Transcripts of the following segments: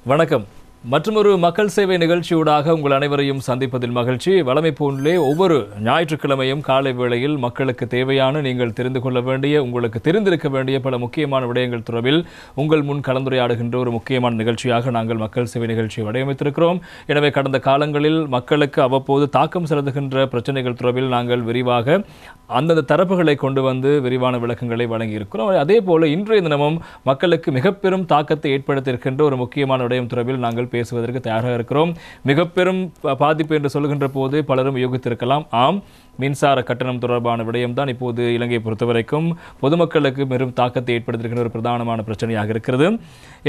வணக்கம். மற்றொரு மக்கள் சேவை நிகழ்ச்சியூடாக உங்கள் அனைவரையும் சந்திப்பதில் மகிழ்ச்சி. வழமை போன்றே ஒவ்வொரு ஞாயிற்றுக்கிழமையும் காலை வேளையில் மக்களுக்கு தேவையான, நீங்கள் தெரிந்து கொள்ள வேண்டிய, உங்களுக்கு தெரிந்திருக்க வேண்டிய பல முக்கியமான விடயங்கள் தொடர்பில் உங்கள் முன் கலந்துரையாடுகின்ற ஒரு முக்கியமான நிகழ்ச்சியாக நாங்கள் மக்கள் சேவை நிகழ்ச்சியை வடிவமைத்திருக்கிறோம். எனவே கடந்த காலங்களில் மக்களுக்கு அவ்வப்போது தாக்கம் செலுத்துகின்ற பிரச்சனைகள் தொடர்பில் நாங்கள் விரிவாக அந்தந்த தரப்புகளை கொண்டு வந்து விரிவான விளக்கங்களை வழங்கியிருக்கிறோம். அதே போல இன்றைய தினமும் மக்களுக்கு மிக பெரும் தாக்கத்தை ஏற்படுத்தியிருக்கின்ற ஒரு முக்கியமான விடயம் தொடர்பில் நாங்கள் பேசுவதற்கு தயாராக இருக்கிறோம். மிக பெரும் பாதிப்பு என்று சொல்கின்ற போது பலரும் யோகித்திருக்கலாம். ஆம், மின்சார கட்டணம் தொடர்பான விடயம்தான் இப்போது இலங்கையை பொறுத்தவரைக்கும் பொதுமக்களுக்கு பெரும் தாக்கத்தை ஏற்படுத்தியிருக்கின்ற ஒரு பிரதானமான பிரச்சனையாக இருக்கிறது.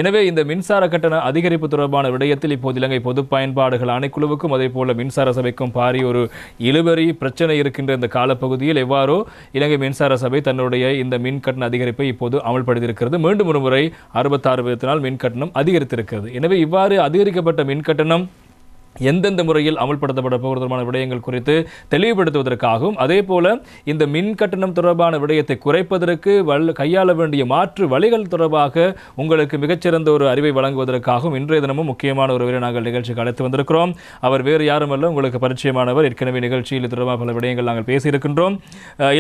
எனவே இந்த மின்சார கட்டண அதிகரிப்பு தொடர்பான விடயத்தில் இப்போது இலங்கை பொது பயன்பாடுகள் ஆணைக்குழுவுக்கும் அதே போல மின்சார சபைக்கும் பாரிய ஒரு இழுபறி பிரச்சனை இருக்கின்ற இந்த காலப்பகுதியில் எவ்வாறோ இலங்கை மின்சார சபை தன்னுடைய இந்த மின் கட்டண அதிகரிப்பை இப்போது அமல்படுத்தியிருக்கிறது. மீண்டும் ஒரு முறை 66 வீதத்தினால் மின் கட்டணம் அதிகரித்திருக்கிறது. எனவே இவ்வாறு அதிகரிக்கப்பட்ட மின் கட்டணம் எந்தெந்த முறையில் அமல்படுத்தப்பட போவதற்கான விடயங்கள் குறித்து தெளிவுபடுத்துவதற்காகவும் அதே போல இந்த மின் கட்டணம் தொடர்பான விடயத்தை குறைப்பதற்கு கையாள வேண்டிய மாற்று வழிகள் தொடர்பாக உங்களுக்கு மிகச்சிறந்த ஒரு அறிவை வழங்குவதற்காகவும் இன்றைய தினமும் முக்கியமான ஒருவரை நாங்கள் நிகழ்ச்சிக்கு அழைத்து வந்திருக்கிறோம். அவர் வேறு யாருமல்ல, உங்களுக்கு பரிச்சயமானவர். ஏற்கனவே நிகழ்ச்சியில் தொடர்பாக பல விடயங்கள் நாங்கள் பேசியிருக்கின்றோம்.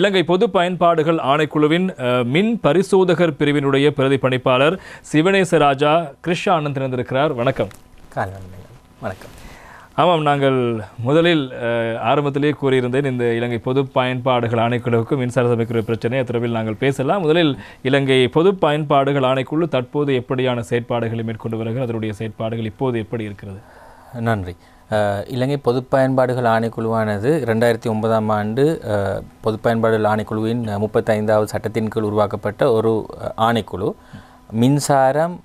இலங்கை பொது பயன்பாடுகள் ஆணைக்குழுவின் மின் பரிசோதகர் பிரிவினுடைய பிரதி பணிப்பாளர் சிவனேசராஜா கிருஷ்ணா ஆனந்த் இருந்திருக்கிறார். வணக்கம். வணக்கம். ஆமாம், நாங்கள் முதலில் ஆரம்பத்திலேயே கூறியிருந்தேன், இந்த இலங்கை பொது பயன்பாடுகள் ஆணைக்குழுவுக்கு மின்சார சபைக்குரிய பிரச்சனை தொடர்பில் நாங்கள் பேசலாம். முதலில் இலங்கை பொது பயன்பாடுகள் ஆணைக்குழு தற்போது எப்படியான செயற்பாடுகளை மேற்கொண்டு வருகிறது, அதனுடைய செயற்பாடுகள் இப்போது எப்படி இருக்கிறது? நன்றி. இலங்கை பொது பயன்பாடுகள் ஆணைக்குழுவானது 2009ஆம் ஆண்டு பொது பயன்பாடுகள் ஆணைக்குழுவின் 35வது சட்டத்தின் கீழ் உருவாக்கப்பட்ட ஒரு ஆணைக்குழு. மின்சாரம்,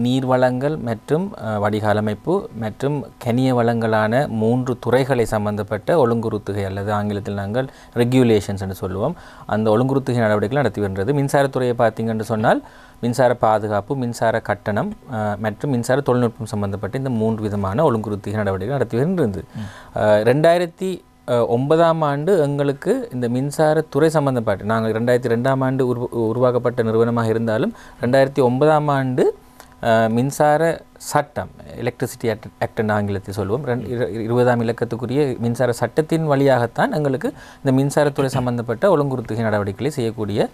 நீர்வளங்கள் மற்றும் வடிகாலமைப்பு மற்றும் கனிய வளங்களான 3 துறைகளை சம்பந்தப்பட்ட ஒழுங்குறுத்துகை அல்லது ஆங்கிலத்தில் நாங்கள் ரெகுலேஷன்ஸ் என்று சொல்லுவோம். அந்த ஒழுங்குறுத்துகை நடவடிக்கைகள் நடத்தி வருகிறது. மின்சாரத்துறையை பார்த்தீங்கன்னு சொன்னால் மின்சார பாதுகாப்பு, மின்சார கட்டணம் மற்றும் மின்சார தொழில்நுட்பம் சம்பந்தப்பட்ட இந்த 3 விதமான ஒழுங்குறுத்துகை நடவடிக்கைகள் நடத்தி வருகிறது. 2009ஆம் ஆண்டு எங்களுக்கு இந்த மின்சாரத்துறை சம்பந்தப்பட்ட, நாங்கள் 2002ஆம் ஆண்டு உருவாக்கப்பட்ட நிறுவனமாக இருந்தாலும் 2009ஆம் ஆண்டு மின்சார சட்டம், எலக்ட்ரிசிட்டி ஆக்ட் என்ற ஆங்கிலத்தில் சொல்லுவோம், 20ஆம் இலக்கத்துக்குரிய மின்சார சட்டத்தின் வழியாகத்தான் எங்களுக்கு இந்த மின்சாரத்துறை சம்பந்தப்பட்ட ஒழுங்குறுத்துகை நடவடிக்கைகளை செய்யக்கூடிய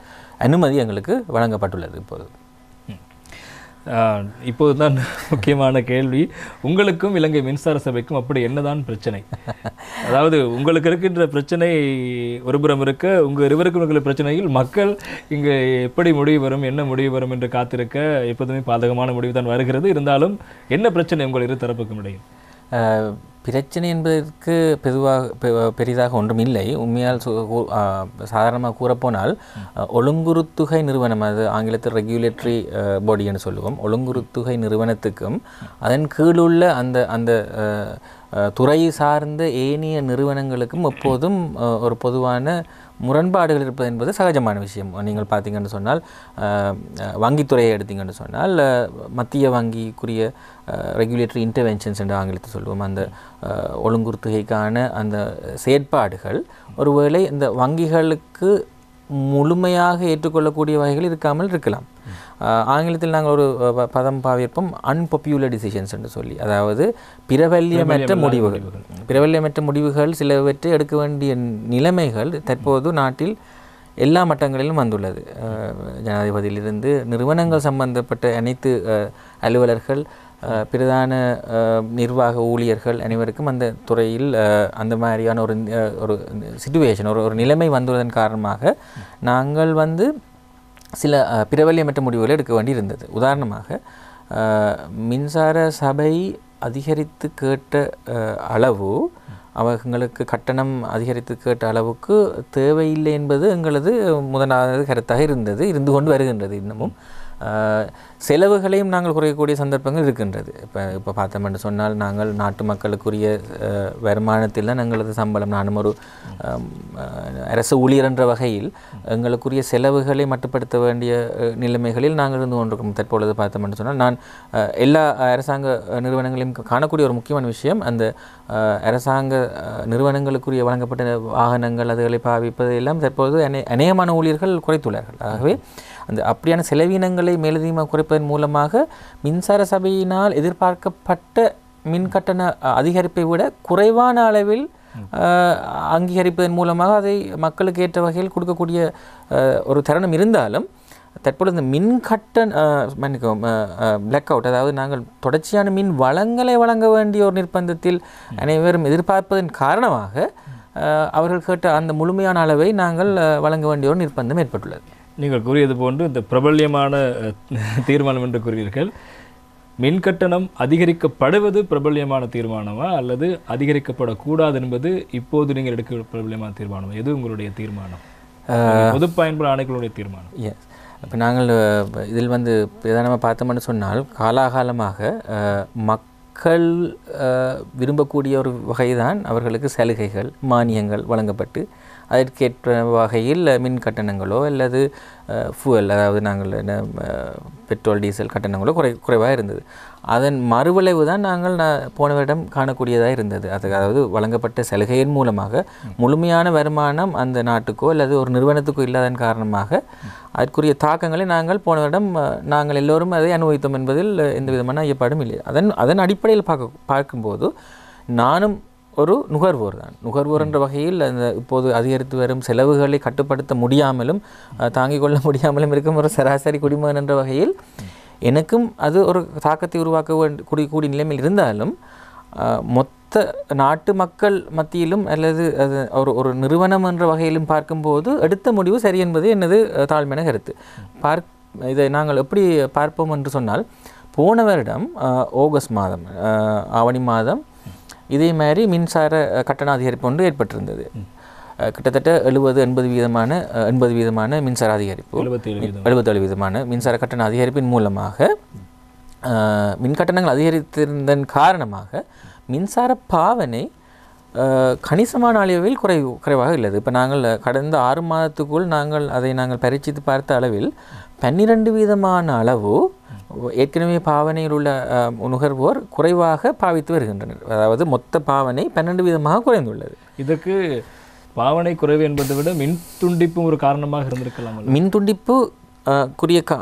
அனுமதி எங்களுக்கு வழங்கப்பட்டுள்ளது. இப்போது தான் முக்கியமான கேள்வி, உங்களுக்கும் இலங்கை மின்சார சபைக்கும் அப்படி என்னதான் பிரச்சனை? அதாவது உங்களுக்கு இருக்கின்ற பிரச்சனை ஒருபுறம் இருக்க, உங்கள் இருவருக்கும் இருக்கிற பிரச்சனையில் மக்கள் இங்கே எப்படி முடிவு வரும், என்ன முடிவு வரும் என்று காத்திருக்க எப்போதுமே பாதகமான முடிவு தான் வருகிறது. இருந்தாலும் என்ன பிரச்சனை உங்கள் இரு தரப்புக்கும் இடையில்? பிரச்சனை என்பதற்கு பெரிதாக ஒன்றும் இல்லை. உண்மையால் சாதாரணமாக கூறப்போனால் ஒழுங்குறுத்துகை நிறுவனம், அது ஆங்கிலத்தில் ரெகுலேட்டரி பாடி என்று சொல்லுவோம், ஒழுங்குறுத்துகை நிறுவனத்துக்கும் அதன் கீழுள்ள அந்த துறை சார்ந்த ஏனைய நிறுவனங்களுக்கும் எப்போதும் ஒரு பொதுவான முரண்பாடுகள் இருப்பது என்பது சகஜமான விஷயம். நீங்கள் பார்த்தீங்கன்னு சொன்னால் வங்கித்துறையை எடுத்தீங்கன்னு சொன்னால் மத்திய வங்கிக்குரிய ரெகுலேட்டரி இன்டர்வென்ஷன்ஸ் என்று ஆங்கிலத்தை சொல்லுவோம். அந்த ஒழுங்குறுத்துகைக்கான அந்த செயற்பாடுகள் ஒருவேளை இந்த வங்கிகளுக்கு முழுமையாக ஏற்றுக்கொள்ளக்கூடிய வகைகள் இருக்காமல் இருக்கலாம். ஆங்கிலத்தில் நாங்கள் ஒரு பதம் பாவிப்போம், அன்பாப்புலர் டிசிஷன்ஸ் என்று சொல்லி, அதாவது பிரபல்யமற்ற முடிவுகள் சிலவற்றை எடுக்க வேண்டிய நிலைமைகள் தற்போது நாட்டில் எல்லா மட்டங்களிலும் வந்துள்ளது. ஜனாதிபதியிலிருந்து நிறுவனங்கள் சம்பந்தப்பட்ட அனைத்து அலுவலர்கள், பிரதான நிர்வாக ஊழியர்கள் அனைவருக்கும் அந்த துறையில் அந்த மாதிரியான ஒரு சிச்சுவேஷன், ஒரு நிலைமை வந்துள்ளதன் காரணமாக நாங்கள் சில பிரபல்யமற்ற முடிவுகளை எடுக்க வேண்டி இருந்தது. உதாரணமாக மின்சார சபை அதிகரித்து கேட்ட அளவு, அவங்களுக்கு கட்டணம் அதிகரித்து கேட்ட அளவுக்கு தேவையில்லை என்பது எங்களது முதலாவது கருத்தாக இருந்து கொண்டு வருகின்றது. இன்னமும் செலவுகளையும் நாங்கள் குறையக்கூடிய சந்தர்ப்பங்கள் இருக்கின்றது. இப்போ பார்த்தோம்னு சொன்னால் நாங்கள் நாட்டு மக்களுக்குரிய வருமானத்தில் தான் எங்களது சம்பளம், நானும் ஒரு அரசு ஊழியர் என்ற வகையில் எங்களுக்குரிய செலவுகளை மட்டுப்படுத்த வேண்டிய நிலைமைகளில் நாங்கள் இருந்து கொண்டிருக்கோம். தற்பொழுது பார்த்தோம்னு சொன்னால் நான் எல்லா அரசாங்க நிறுவனங்களையும் காணக்கூடிய ஒரு முக்கியமான விஷயம், அந்த அரசாங்க நிறுவனங்களுக்குரிய வழங்கப்பட்ட வாகனங்கள் அதுகளை பாவிப்பது எல்லாம் தற்போது அநேகமான ஊழியர்கள் குறைத்துள்ளார்கள். ஆகவே அந்த அப்படியான செலவினங்களை மேலதிகமாக குறைப்பதன் மூலமாக மின்சார சபையினால் எதிர்பார்க்கப்பட்ட மின் கட்டண அதிகரிப்பை விட குறைவான அளவில் அங்கீகரிப்பதன் மூலமாக அதை மக்களுக்கு ஏற்ற வகையில் கொடுக்கக்கூடிய ஒரு தருணம் இருந்தாலும் தற்பொழுது இந்த மின் பிளாக் அவுட், அதாவது நாங்கள் தொடர்ச்சியான மின் வளங்களை வழங்க வேண்டிய ஒரு நிர்பந்தத்தில் அனைவரும் எதிர்பார்ப்பதன் காரணமாக அவர்கள் கேட்ட அந்த முழுமையான அளவை நாங்கள் வழங்க வேண்டிய ஒரு நிர்பந்தம் ஏற்பட்டுள்ளது. நீங்கள் கூறியது போன்று இந்த பிரபல்யமான தீர்மானம் என்று கூறுவீர்கள். மின் கட்டணம் அதிகரிக்கப்படுவது பிரபல்யமான தீர்மானமா அல்லது அதிகரிக்கப்படக்கூடாது என்பது இப்போது நீங்கள் எடுக்க பிரபல்யமான தீர்மானம்? எது உங்களுடைய தீர்மானம்? பொது பயன்பாடு ஆணைகளுடைய தீர்மானம். எஸ், இப்போ நாங்கள் இதில் பிரதானமாக பார்த்தோம்னு சொன்னால் காலாகாலமாக மக்கள் விரும்பக்கூடிய ஒரு வகைதான் அவர்களுக்கு சலுகைகள் மானியங்கள் வழங்கப்பட்டு அதற்கேற்ற வகையில் மின் கட்டணங்களோ அல்லது ஃபியூவல், அதாவது நாங்கள் பெட்ரோல் டீசல் கட்டணங்களோ குறைவாக இருந்தது. அதன் மறுவிளைவு தான் நாங்கள் போன வருடம் காணக்கூடியதாக இருந்தது. அதாவது வழங்கப்பட்ட சலுகையின் மூலமாக முழுமையான வருமானம் அந்த நாட்டுக்கோ அல்லது ஒரு நிறுவனத்துக்கோ இல்லாதன் காரணமாக அதற்குரிய தாக்கங்களை நாங்கள் போன வருடம் நாங்கள் எல்லோரும் அதை அனுபவித்தோம் என்பதில் எந்த விதமான ஐயப்பாடும் இல்லை. அதன் அடிப்படையில் பார்க்கும்போது நானும் ஒரு நுகர்வோர் தான். நுகர்வோர் என்ற வகையில் அந்த இப்போது அதிகரித்து வரும் செலவுகளை கட்டுப்படுத்த முடியாமலும் தாங்கிக் கொள்ள முடியாமலும் இருக்கும் ஒரு சராசரி குடிமகன் என்ற வகையில் எனக்கும் அது ஒரு தாக்கத்தை உருவாக்க கூடிய நிலைமையில் இருந்தாலும் மொத்த நாட்டு மக்கள் மத்தியிலும் அல்லது அது ஒரு நிறுவனம் என்ற வகையிலும் பார்க்கும்போது எடுத்த முடிவு சரி என்பது எனது தாழ்மையான கருத்து. இதை நாங்கள் எப்படி பார்ப்போம் என்று சொன்னால், போன வருடம் ஆகஸ்ட் மாதம் ஆவணி மாதம் இதே மாதிரி மின்சார கட்டண அதிகரிப்பு ஒன்று ஏற்பட்டிருந்தது. கிட்டத்தட்ட 80 வீதமான மின்சார அதிகரிப்பு, 77% மின்சார கட்டண அதிகரிப்பின் மூலமாக மின் கட்டணங்கள் அதிகரித்திருந்தன் காரணமாக மின்சார பாவனை கணிசமான அளவில் குறைவாக உள்ளது. இப்போ நாங்கள் கடந்த 6 மாதத்துக்குள் அதை பரீட்சித்து பார்த்த அளவில் 12% அளவு ஏற்கனவே பாவனையில் உள்ள நுகர்வோர் குறைவாக பாவித்து வருகின்றனர். அதாவது மொத்த பாவனை 12% குறைந்துள்ளது. இதற்கு பாவனை குறைவு என்பதை விட மின் துண்டிப்பும் ஒரு காரணமாக இருந்திருக்கலாம். மின் துண்டிப்பு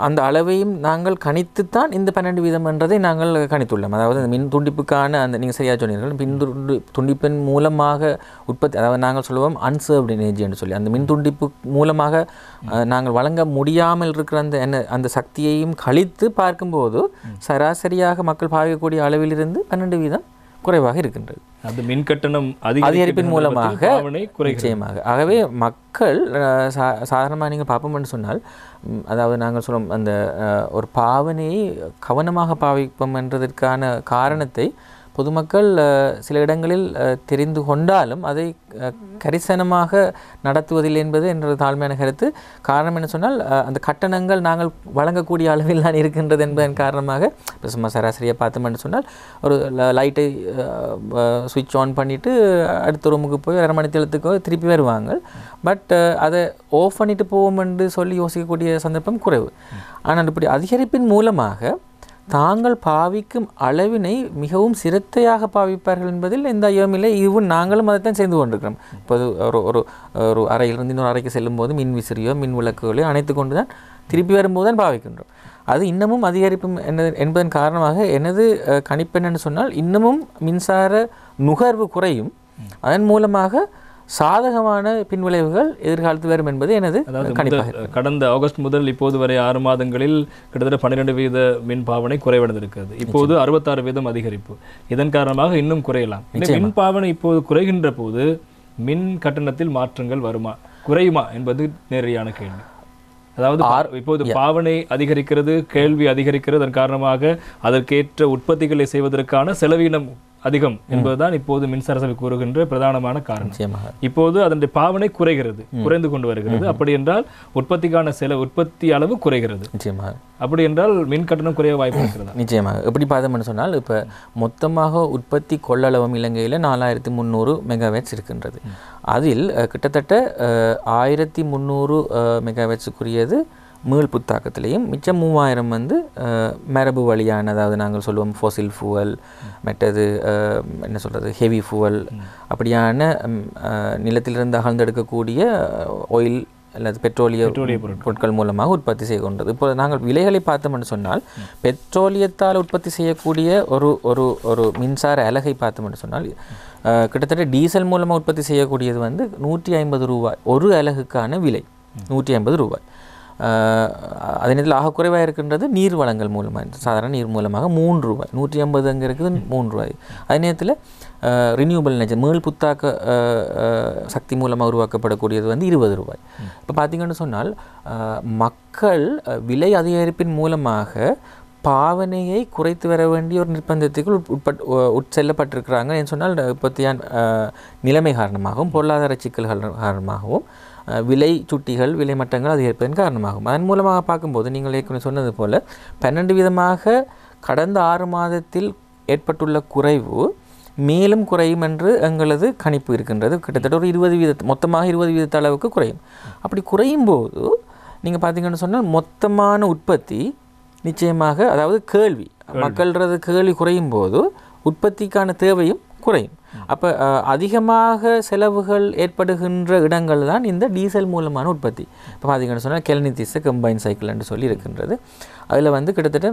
அந்த அளவையும் நாங்கள் கணித்துத்தான் இந்த 12% என்றதை நாங்கள் கணித்துள்ளோம். அதாவது அந்த மின் துண்டிப்புக்கான நீங்கள் சரியாக சொன்னீர்கள், மின் துண்டிப்பின் மூலமாக உற்பத்தி, அதாவது நாங்கள் சொல்லுவோம் அன்சர்வ்டு எனர்ஜி என்று சொல்லி, அந்த மின் துண்டிப்பு மூலமாக நாங்கள் வழங்க முடியாமல் இருக்கிற அந்த சக்தியையும் கழித்து பார்க்கும்போது சராசரியாக மக்கள் பாவிக்கக்கூடிய அளவிலிருந்து 12% குறைவாக இருக்கின்றது. அது மின் கட்டணம் அதிகரிப்பின் மூலமாக நிச்சயமாக. ஆகவே மக்கள் சாதாரணமாக நீங்கள் பார்ப்போம்னு சொன்னால், அதாவது நாங்கள் சொல்லும் அந்த ஒரு பாவனையை கவனமாக பாவிப்போம் என்றதற்கான காரணத்தை பொதுமக்கள் சில இடங்களில் தெரிந்து கொண்டாலும் அதை கரிசனமாக நடத்துவதில்லை என்பது என்ற தாழ்மையான கருத்து. காரணம் என்ன சொன்னால், அந்த கட்டணங்கள் நாங்கள் வழங்கக்கூடிய அளவில் தான் இருக்கின்றது என்பதன் காரணமாக இப்போ சும்மா சராசரியாக பார்த்தோம்னு சொன்னால் ஒரு லைட்டை சுவிட்ச் ஆன் பண்ணிவிட்டு அடுத்த ரூமுக்கு போய் 1/2 மணி நேரத்துக்கோ திருப்பி வருவாங்க. பட் அதை ஆஃப் பண்ணிட்டு போவோம் என்று சொல்லி யோசிக்கக்கூடிய சந்தர்ப்பம் குறைவு. ஆனால் இப்படி அதிகரிப்பின் மூலமாக தாங்கள் பாவிக்கும் அளவினை மிகவும் சிரத்தையாக பாவிப்பார்கள் என்பதில் எந்த ஐயமில்லை. இதுவும் நாங்களும் அதைத்தான் செய்து கொண்டிருக்கிறோம். இப்போது ஒரு அறையிலிருந்து இன்னொரு அறைக்கு செல்லும் போது மின் விசிறியோ மின் விளக்குகளையோ அணைத்து கொண்டு தான் திருப்பி வரும்போது தான் பாவிக்கின்றோம். அது இன்னமும் அதிகரிப்பும் என்பதன் காரணமாக எனது கணிப்பு என்னென்னு சொன்னால், இன்னமும் மின்சார நுகர்வு குறையும், அதன் மூலமாக சாதகமான பின்விளைவுகள் எதிர்காலத்தில் வரும் என்பது எனது கணிப்பாக. கடந்த ஆகஸ்ட் முதல் இப்போது வரை 6 மாதங்களில் கிட்டத்தட்ட 12% மின் பாவனை குறைவடைந்திருக்கிறது. இப்போது 66% அதிகரிப்பு. இதன் காரணமாக இன்னும் குறையலாம். மின் பாவனை இப்போது குறைகின்ற போது மின் கட்டணத்தில் மாற்றங்கள் வருமா குறையுமா என்பது நேரடியான கேள்வி. அதாவது இப்போது பாவனை அதிகரிக்கிறது, கேள்வி அதிகரிக்கிறது, அதன் காரணமாக அதற்கேற்ற உற்பத்திகளை செய்வதற்கான செலவீனம் அதிகம் என்பதுதான் இப்போது மின்சார சபை கூறுகின்ற பிரதானமான காரணம். இப்போது அதனுடைய பாவனை குறைந்து கொண்டு வருகிறது. அப்படி என்றால் உற்பத்திக்கான உற்பத்தி அளவு குறைகிறது. அப்படி என்றால் மின் கட்டணம் குறைய வாய்ப்பு இருக்கிறது. நிச்சயமாக. எப்படி பார்த்தோம்னு சொன்னால், இப்போ மொத்தமாக உற்பத்தி கொள்ளளவும் இலங்கையில் 4300 மெகாவாட்ஸ் இருக்கின்றது. அதில் கிட்டத்தட்ட 1300 மெகாவாட்ஸுக்குரியது மீள் புத்தாக்கத்திலையும், மிச்சம் 3000 மரபு வழியான, அதாவது நாங்கள் சொல்லுவோம் ஃபோசில் ஃபியூவல், மற்றது என்ன சொல்கிறது ஹெவி ஃபியூவல், அப்படியான நிலத்திலிருந்து அகழ்ந்தெடுக்கக்கூடிய ஆயில் அல்லது பெட்ரோலிய பொருட்கள் மூலமாக உற்பத்தி செய்கின்றது. இப்போ நாங்கள் விலைகளை பார்த்தோம்னு சொன்னால் பெட்ரோலியத்தால் உற்பத்தி செய்யக்கூடிய ஒரு மின்சார அலகை பார்த்தோம்னு சொன்னால் கிட்டத்தட்ட டீசல் மூலமாக உற்பத்தி செய்யக்கூடியது வந்து 150 ரூபாய் ஒரு அலகுக்கான விலை 150 ரூபாய். அதே நேரத்தில் ஆக குறைவாக இருக்கின்றது நீர் வளங்கள் மூலமாக, சாதாரண நீர் மூலமாக 3 ரூபாய், 150 அங்கே இருக்குது 3 ரூபாய். அதே நேரத்தில் ரினியூவபிள் எனர்ஜி மீள் புத்தாக்க சக்தி மூலமாக உருவாக்கப்படக்கூடியது வந்து 20 ரூபாய். இப்போ பார்த்தீங்கன்னு சொன்னால் மக்கள் விலை அதிகரிப்பின் மூலமாக பாவனையை குறைத்து வர வேண்டிய ஒரு நிர்பந்தத்துக்குள் உட்செல்லப்பட்டிருக்கிறாங்க என்று சொன்னால் இப்போத்திய நிலைமை காரணமாகவும் பொருளாதார சிக்கல்கள் காரணமாகவும் விலை சுட்டிகள் விலை மட்டங்கள் அதிகரிப்பதன் காரணமாகும். அதன் மூலமாக பார்க்கும்போது நீங்கள் ஏற்கனவே சொன்னது போல் 12 வீதமாக கடந்த 6 மாதத்தில் ஏற்பட்டுள்ள குறைவு மேலும் குறையும் என்று எங்களது கணிப்பு இருக்கின்றது. கிட்டத்தட்ட ஒரு 20% மொத்தமாக 20% அளவுக்கு குறையும். அப்படி குறையும் போது நீங்கள் பார்த்தீங்கன்னு சொன்னால் மொத்தமான உற்பத்தி நிச்சயமாக, அதாவது கேள்வி மக்கள்றது கேள்வி குறையும் போது உற்பத்திக்கான தேவையும் குறையும். அப்போ அதிகமாக செலவுகள் ஏற்படுகின்ற இடங்கள் தான் இந்த டீசல் மூலமான உற்பத்தி. இப்போ பார்த்தீங்கன்னு சொன்னால் கெல்னிதிஸ் கம்பைன் சைக்கிள் என்று சொல்லி இருக்கின்றது. அதில் வந்து கிட்டத்தட்ட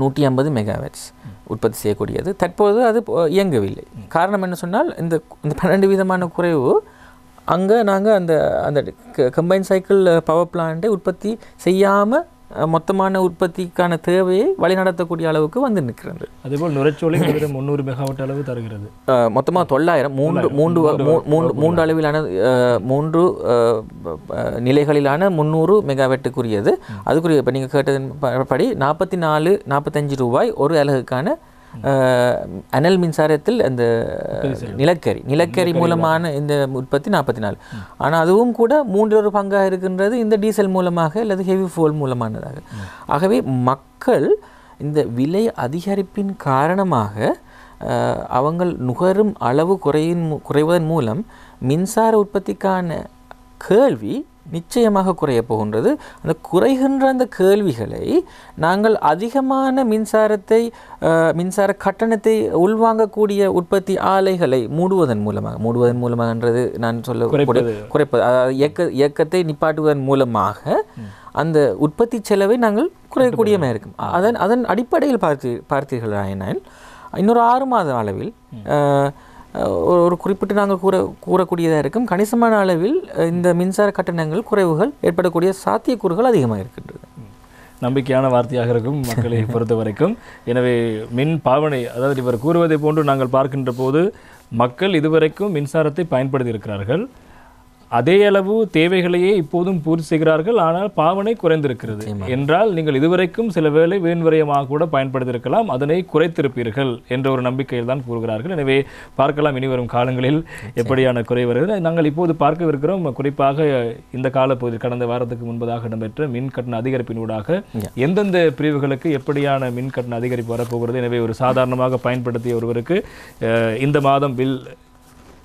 150 மெகாவாட்ஸ் உற்பத்தி செய்யக்கூடியது. தற்போது அது இயங்கவில்லை. காரணம் என்ன சொன்னால் இந்த 12 வீதமான குறைவு அங்கே நாங்கள் அந்த கம்பைன் சைக்கிள் பவர் பிளான்ட்டை உற்பத்தி செய்யாமல் மொத்தமான உற்பத்திக்கான தேவையை வழிநடத்தக்கூடிய அளவுக்கு வந்து நிற்கிறது. அதேபோல் நுரைச்சோலை 300 மெகாவாட் அளவு தருகிறது. மொத்தமாக 900 மூன்று அளவிலான 3 நிலைகளிலான 300 மெகாவாட்டுக்குரியது. அதுக்குரிய இப்போ நீங்கள் கேட்டதன் படி 45 ரூபாய் ஒரு அலகுக்கான அனல் மின்சாரத்தில் அந்த நிலக்கரி மூலமான இந்த உற்பத்தி 44. ஆனால் அதுவும் கூட 3 பங்காக இருக்கின்றது இந்த டீசல் மூலமாக அல்லது ஹெவி ஃபுயல் மூலமானதாக. ஆகவே மக்கள் இந்த விலை அதிகரிப்பின் காரணமாக அவங்கள் நுகரும் அளவு குறைவதன் மூலம் மின்சார உற்பத்திக்கான கேள்வி நிச்சயமாக குறைய போகின்றது. அந்த குறைகின்ற அந்த கேள்விகளை நாங்கள் அதிகமான மின்சார கட்டணத்தை உள்வாங்கக்கூடிய உற்பத்தி ஆலைகளை மூடுவதன் மூலமாகன்றது நான் குறைப்பது, அதாவது இயக்கத்தை நிப்பாட்டுவதன் மூலமாக அந்த உற்பத்தி செலவை நாங்கள் குறையக்கூடியமாக இருக்கும். அதன் அடிப்படையில் பார்த்தீர்களானால் இன்னொரு 6 மாத அளவில் ஒரு குறிப்பிட்டு நாங்கள் கூறக்கூடியதாக இருக்கும். கணிசமான அளவில் இந்த மின்சார கட்டணங்கள் குறைவுகள் ஏற்படக்கூடிய சாத்தியக்கூறுகள் அதிகமாக இருக்கின்றது. நம்பிக்கையான வார்த்தையாக இருக்கும் மக்களை பொறுத்த வரைக்கும். எனவே மின் பாவனை, அதாவது இவர் கூறுவதை போன்று நாங்கள் பார்க்கின்ற போது மக்கள் இதுவரைக்கும் மின்சாரத்தை பயன்படுத்தி இருக்கிறார்கள். அதே அளவு தேவைகளையே இப்போதும் பூர்த்தி செய்கிறார்கள். ஆனால் பாவனை குறைந்திருக்கிறது என்றால் நீங்கள் இதுவரைக்கும் சில வேளை வீண்விரயமாக கூட பயன்படுத்தியிருக்கலாம், அதனை குறைத்திருப்பீர்கள் என்ற ஒரு நம்பிக்கையில் தான் கூறுகிறார்கள். எனவே பார்க்கலாம் இனி வரும் காலங்களில் எப்படியான குறை வருகிறது. நாங்கள் இப்போது பார்க்கவிருக்கிறோம் குறிப்பாக இந்த காலப்பகுதியில் கடந்த வாரத்துக்கு முன்பதாக இடம்பெற்ற மின் கட்டண அதிகரிப்பினூடாக எந்தெந்த பிரிவுகளுக்கு எப்படியான மின் கட்டண அதிகரிப்பு வரப்போகிறது. எனவே ஒரு சாதாரணமாக பயன்படுத்திய ஒருவருக்கு இந்த மாதம் பில்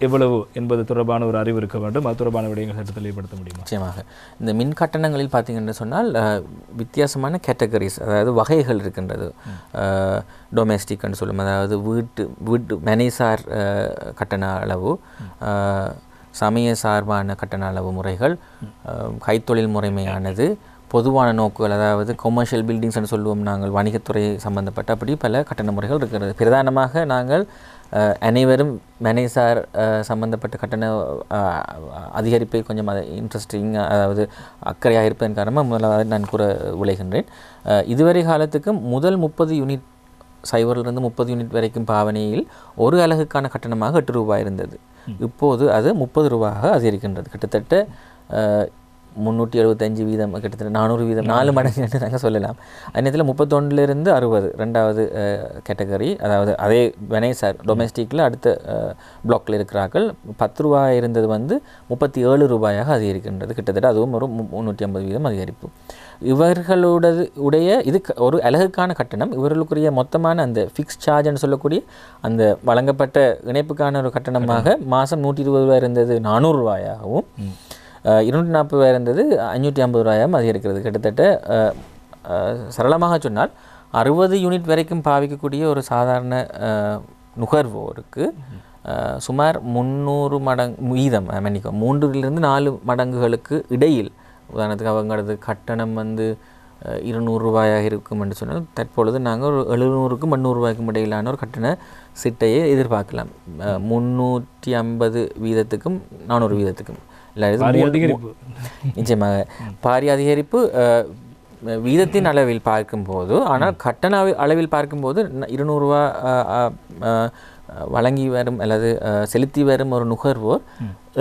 எவ்வளவு என்பது தொடர்பான ஒரு அறிவு இருக்க வேண்டும். அது தொடர்பான விடயங்கள் சற்று தெளிவுபடுத்த முடியுமா? நிச்சயமாக. இந்த மின் கட்டணங்களில் பார்த்தீங்கன்னு சொன்னால் வித்தியாசமான கேட்டகரிஸ், அதாவது வகைகள் இருக்கின்றது. டொமெஸ்டிக்னு சொல்லும், அதாவது வீட்டு மனைசார் கட்டண அளவு, சமய சார்பான கட்டண அளவு முறைகள், கைத்தொழில் முறைமையானது, பொதுவான நோக்குகள், அதாவது கொமர்ஷியல் பில்டிங்ஸ்னு சொல்லுவோம் நாங்கள், வணிகத்துறை சம்பந்தப்பட்ட அப்படி பல கட்டண முறைகள் இருக்கிறது. பிரதானமாக நாங்கள் அனைவரும் மனைசார் சம்பந்தப்பட்ட கட்டண அதிகரிப்பை கொஞ்சம் இன்ட்ரெஸ்டிங், அதாவது அக்கறையாக இருப்பதன் காரணமாக முதலாவது நான் கூற விளைகின்றேன். இதுவரை காலத்துக்கு முதல் 30 யூனிட் 0 30 யூனிட் வரைக்கும் பாவனையில் ஒரு அலகுக்கான கட்டணமாக 8 ரூபாய் இருந்தது. இப்போது அது 30 ரூபாயாக அதிகரிக்கின்றது. கிட்டத்தட்ட 375 வீதம், கிட்டத்தட்ட 400 வீதம், 4 மடங்கு என்று நாங்கள் சொல்லலாம். அந்நேரத்தில் 31 60 ரெண்டாவது கேட்டகரி, அதாவது அதே வெனைசார் டொமெஸ்டிக்கில் அடுத்த பிளாக்கில் இருக்கிறார்கள். 10 ரூபாய் இருந்தது வந்து 37 ரூபாயாக அதிகரிக்கின்றது. கிட்டத்தட்ட அதுவும் ஒரு 350 வீதம் அதிகரிப்பு. இவர்களுடைய இது ஒரு அலகுக்கான கட்டணம். இவர்களுக்குரிய மொத்தமான அந்த ஃபிக்ஸ் சார்ஜ்னு சொல்லக்கூடிய அந்த வழங்கப்பட்ட இணைப்புக்கான ஒரு கட்டணமாக மாதம் 120 ரூபாய் இருந்தது 400 ரூபாயாகவும், 240 ரூபாய் இருந்தது 550 ரூபாயாகவும் அதிகரிக்கிறது. கிட்டத்தட்ட சரளமாக சொன்னால் 60 யூனிட் வரைக்கும் பாவிக்கக்கூடிய ஒரு சாதாரண நுகர்வோருக்கு சுமார் 300 மடங்கு வீதம் மன்னிக்கும் 3 to 4 மடங்குகளுக்கு இடையில். உதாரணத்துக்கு அவங்களது கட்டணம் வந்து 200 ரூபாயாக இருக்கும் என்று சொன்னால் தற்பொழுது நாங்கள் ஒரு 700க்கும் 800 ரூபாய்க்கும் இடையிலான ஒரு கட்டண சிட்டையை எதிர்பார்க்கலாம். 350 வீதத்துக்கும் 400 வீதத்துக்கும் நிச்சயமாக பாரிய அதிகரிப்பு வீதத்தின் அளவில் பார்க்கும்போது. ஆனால் கட்டண அளவில் பார்க்கும்போது 200 ரூபா வழங்கி வரும் அல்லது செலுத்தி வரும் ஒரு நுகர்வோர்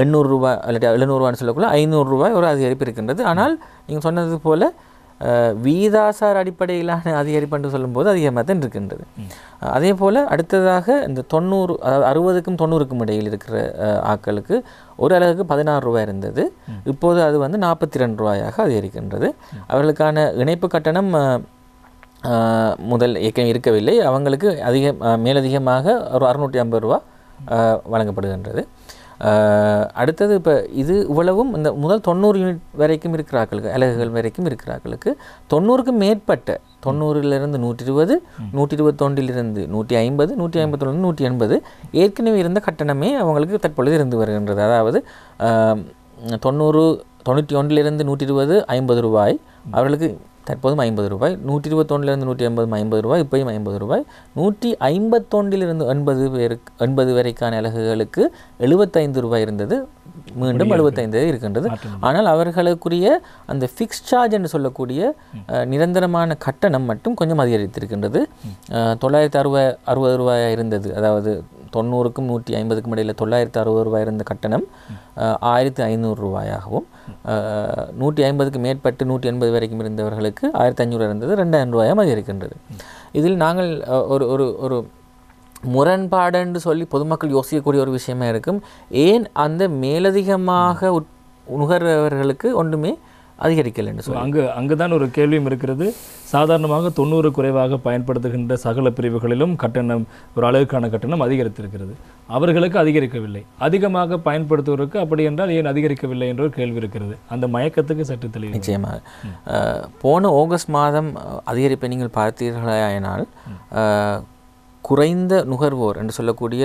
800 ரூபா அல்லது 700 ரூபான்னு சொல்லக்குள்ள 500 ரூபாய் ஒரு அதிகரிப்பு இருக்கின்றது. ஆனால் நீங்கள் சொன்னது போல் வீதாசார் அடிப்படையிலான அதிகரிப்பு என்று சொல்லும்போது அதிகமாக தான் இருக்கின்றது. அதே போல் அடுத்ததாக இந்த 90 அதாவது 60க்கும் 90க்கும் இடையில் இருக்கிற ஆட்களுக்கு ஒரு அலகுக்கு 16 ரூபாய் இருந்தது. இப்போது அது வந்து 42 ரூபாயாக அதிகரிக்கின்றது. அவர்களுக்கான இணைப்பு கட்டணம் முதல் ஏற்கனவே இருக்கவில்லை. அவங்களுக்கு மேலதிகமாக ஒரு 650 ரூபா வழங்கப்படுகின்றது. அடுத்தது இப்போ இது இவ்வளவும் இந்த முதல் 90 யூனிட் வரைக்கும் இருக்கிறார்களுக்கு அலகுகள் வரைக்கும் இருக்கிறார்களுக்கு 90க்கும் மேற்பட்ட 90லிருந்து 120 121லிருந்து 150 151 180 ஏற்கனவே இருந்த கட்டணமே அவங்களுக்கு தற்பொழுது இருந்து வருகின்றது. அதாவது 91லிருந்து 120 50 ரூபாய் அவர்களுக்கு தற்போதும் 50 ரூபாய், 121லிருந்து 180 50 ரூபாய், இப்போயும் 50 ரூபாய், 151லிருந்து 80 வரைக்கான அலகுகளுக்கு 75 ரூபாய் இருந்தது, மீண்டும் 75 இருக்கின்றது. ஆனால் அவர்களுக்குரிய அந்த ஃபிக்ஸ் சார்ஜ் என்று சொல்லக்கூடிய நிரந்தரமான கட்டணம் மட்டும் கொஞ்சம் அதிகரித்திருக்கின்றது. 960 ரூபாயாக இருந்தது, அதாவது 90க்கும் 150க்கும் இடையில் 960 ரூபாய் இருந்த கட்டணம் 1500 ரூபாயாகவும், 150க்கு மேற்பட்டு 180 வரைக்கும் இருந்தவர்களுக்கு 1500 இருந்தது, 2000 ரூபாயும் அதிகரிக்கின்றது. இதில் நாங்கள் ஒரு ஒரு ஒரு முரண்பாடு என்று சொல்லி பொதுமக்கள் யோசிக்கக்கூடிய ஒரு விஷயமா இருக்கும். ஏன் அந்த மேலதிகமாக நுகர்வர்களுக்கு ஒன்றுமே அதிகரிக்கலை என்று சொல்லி அங்குதான் ஒரு கேள்வியும் இருக்கிறது. சாதாரணமாக 90 குறைவாக பயன்படுத்துகின்ற சகல பிரிவுகளிலும் கட்டணம் ஒரு அளவுக்கான கட்டணம் அதிகரித்திருக்கிறது, அவர்களுக்கு அதிகரிக்கவில்லை. அதிகமாக பயன்படுத்துவதற்கு அப்படி என்றால் ஏன் அதிகரிக்கவில்லை என்ற ஒரு கேள்வி இருக்கிறது. அந்த மயக்கத்துக்கு சற்று தெளிவு. நிச்சயமாக போன ஆகஸ்ட் மாதம் அதிகரிப்பை நீங்கள் பார்த்தீர்களானால் குறைந்த நுகர்வோர் என்று சொல்லக்கூடிய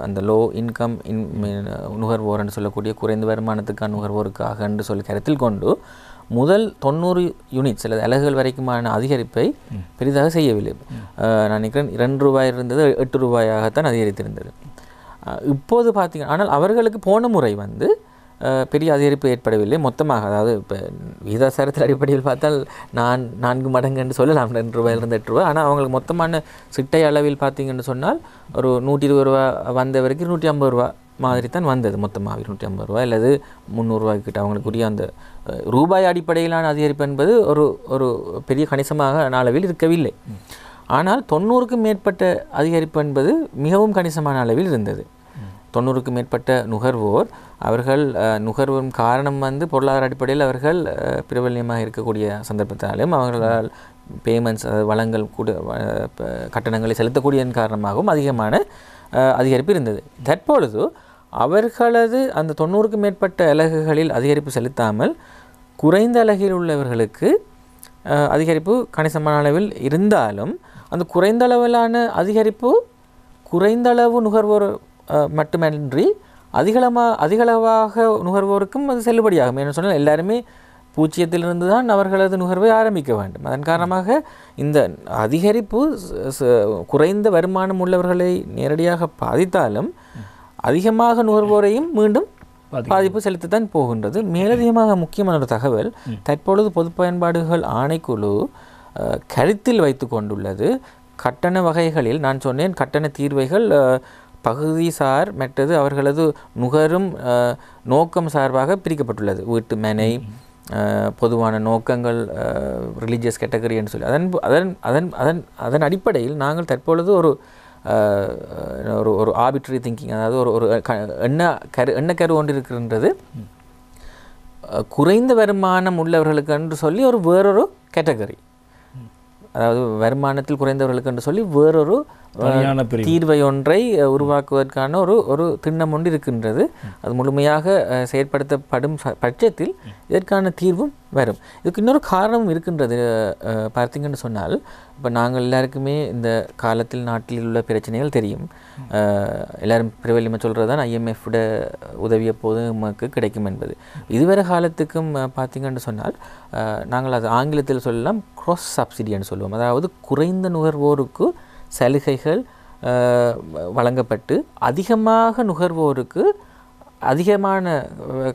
அந்த லோ இன்கம் நுகர்வோர் என்று சொல்லக்கூடிய குறைந்த வருமானத்துக்கான நுகர்வோருக்காக என்று சொல்லி கருத்தில் கொண்டு முதல் 90 யூனிட்ஸ் அல்லது அலகுகள் வரைக்குமான அதிகரிப்பை பெரிதாக செய்யவில்லை. நான் நினைக்கிறேன் 2 ரூபாய் இருந்தது 8 ரூபாயாகத்தான் அதிகரித்திருந்தது. இப்போது பார்த்தீங்கன்னா, ஆனால் அவர்களுக்கு போன முறை வந்து பெரிய அதிகரிப்பு ஏற்படவில்லை மொத்தமாக. அதாவது இப்போ விகிதாசாரத்தில் அடிப்படையில் பார்த்தால் 4 மடங்கு என்று சொல்லலாம், 2 ரூபாயிலிருந்து 8 ரூபாய். ஆனால் அவங்களுக்கு மொத்தமான சிட்டை அளவில் பார்த்தீங்கன்னு சொன்னால் ஒரு 120 ரூபா வந்த வரைக்கும் 150 ரூபா மாதிரி தான் வந்தது. மொத்தமாக 150 ரூபாய் அல்லது 300 ரூபாய்க்கிட்ட அவங்களுக்குரிய அந்த ரூபாய் அடிப்படையிலான அதிகரிப்பு என்பது ஒரு ஒரு பெரிய கணிசமாக அளவில் இருக்கவில்லை. ஆனால் 90க்கும் மேற்பட்ட அதிகரிப்பு என்பது மிகவும் கணிசமான அளவில் இருந்தது. 90க்கும் மேற்பட்ட நுகர்வோர் அவர்கள் நுகர்வும் காரணம் வந்து பொருளாதார அடிப்படையில் அவர்கள் பிரபல்யமாக இருக்கக்கூடிய சந்தர்ப்பத்தாலும் அவர்களால் பேமெண்ட்ஸ் அதாவது வளங்கள் கூட கட்டணங்களை செலுத்தக்கூடியதன் காரணமாகவும் அதிகமான அதிகரிப்பு இருந்தது. தற்பொழுது அவர்களது அந்த 90க்கும் மேற்பட்ட அலகுகளில் அதிகரிப்பு செலுத்தாமல் குறைந்த அலகில் உள்ளவர்களுக்கு அதிகரிப்பு கணிசமான அளவில் இருந்தாலும் அந்த குறைந்த அளவிலான அதிகரிப்பு குறைந்த அளவு நுகர்வோர் மட்டுமின்றி அதிகளவாக நுகர்வோருக்கும் அது செல்லுபடியாகும். என்ன சொன்னால் எல்லாருமே பூஜ்ஜியத்திலிருந்து தான் அவர்களது நுகர்வை ஆரம்பிக்க வேண்டும். அதன் காரணமாக இந்த அதிகரிப்பு குறைந்த வருமானம் உள்ளவர்களை நேரடியாக பாதித்தாலும் அதிகமாக நுகர்வோரையும் மீண்டும் பாதிப்பு செலுத்தத்தான் போகின்றது. மேலதிகமாக முக்கியமான ஒரு தகவல், தற்பொழுது பொது பயன்பாடுகள் ஆணைக்குழு கருத்தில் வைத்து கொண்டுள்ளது கட்டண வகைகளில். நான் சொன்னேன் கட்டண தீர்வைகள் பகுதி சார் மற்றது அவர்களது நுகரும் நோக்கம் சார்பாக பிரிக்கப்பட்டுள்ளது. வீட்டு மனை, பொதுவான நோக்கங்கள், ரிலீஜியஸ் கேட்டகரி என்று சொல்லி அதன் அடிப்படையில் நாங்கள் தற்பொழுது ஒரு ஒரு ஆர்பிட்ரரி திங்கிங், அதாவது ஒரு எண்ணக்கரு ஒன்று இருக்கின்றது. குறைந்த வருமானம் உள்ளவர்களுக்கு என்று சொல்லி ஒரு வேறொரு கேட்டகரி, அதாவது வருமானத்தில் குறைந்தவர்களுக்கு என்று சொல்லி வேறொரு தீர்வை ஒன்றை உருவாக்குவதற்கான ஒரு திண்ணம் ஒன்று இருக்கின்றது. அது முழுமையாக செயற்படுத்தப்படும் பட்சத்தில் இதற்கான தீர்வும் வரும். இதுக்கு இன்னொரு காரணமும் இருக்கின்றது. பார்த்தீங்கன்னு சொன்னால், இப்போ நாங்கள் எல்லாருக்குமே இந்த காலத்தில் நாட்டில் உள்ள பிரச்சனைகள் தெரியும். எல்லாரும் பிரபலியமாக சொல்கிறது தான் IMF-ட உதவி எப்போதும் நமக்கு கிடைக்கும் என்பது. இதுவரை காலத்துக்கும் பார்த்தீங்கன்னு சொன்னால், நாங்கள் அது ஆங்கிலத்தில் சொல்லலாம் க்ராஸ் சப்சிடின்னு சொல்லுவோம். அதாவது குறைந்த நுகர்வோருக்கு சலுகைகள் வழங்கப்பட்டு அதிகமாக நுகர்வோருக்கு அதிகமான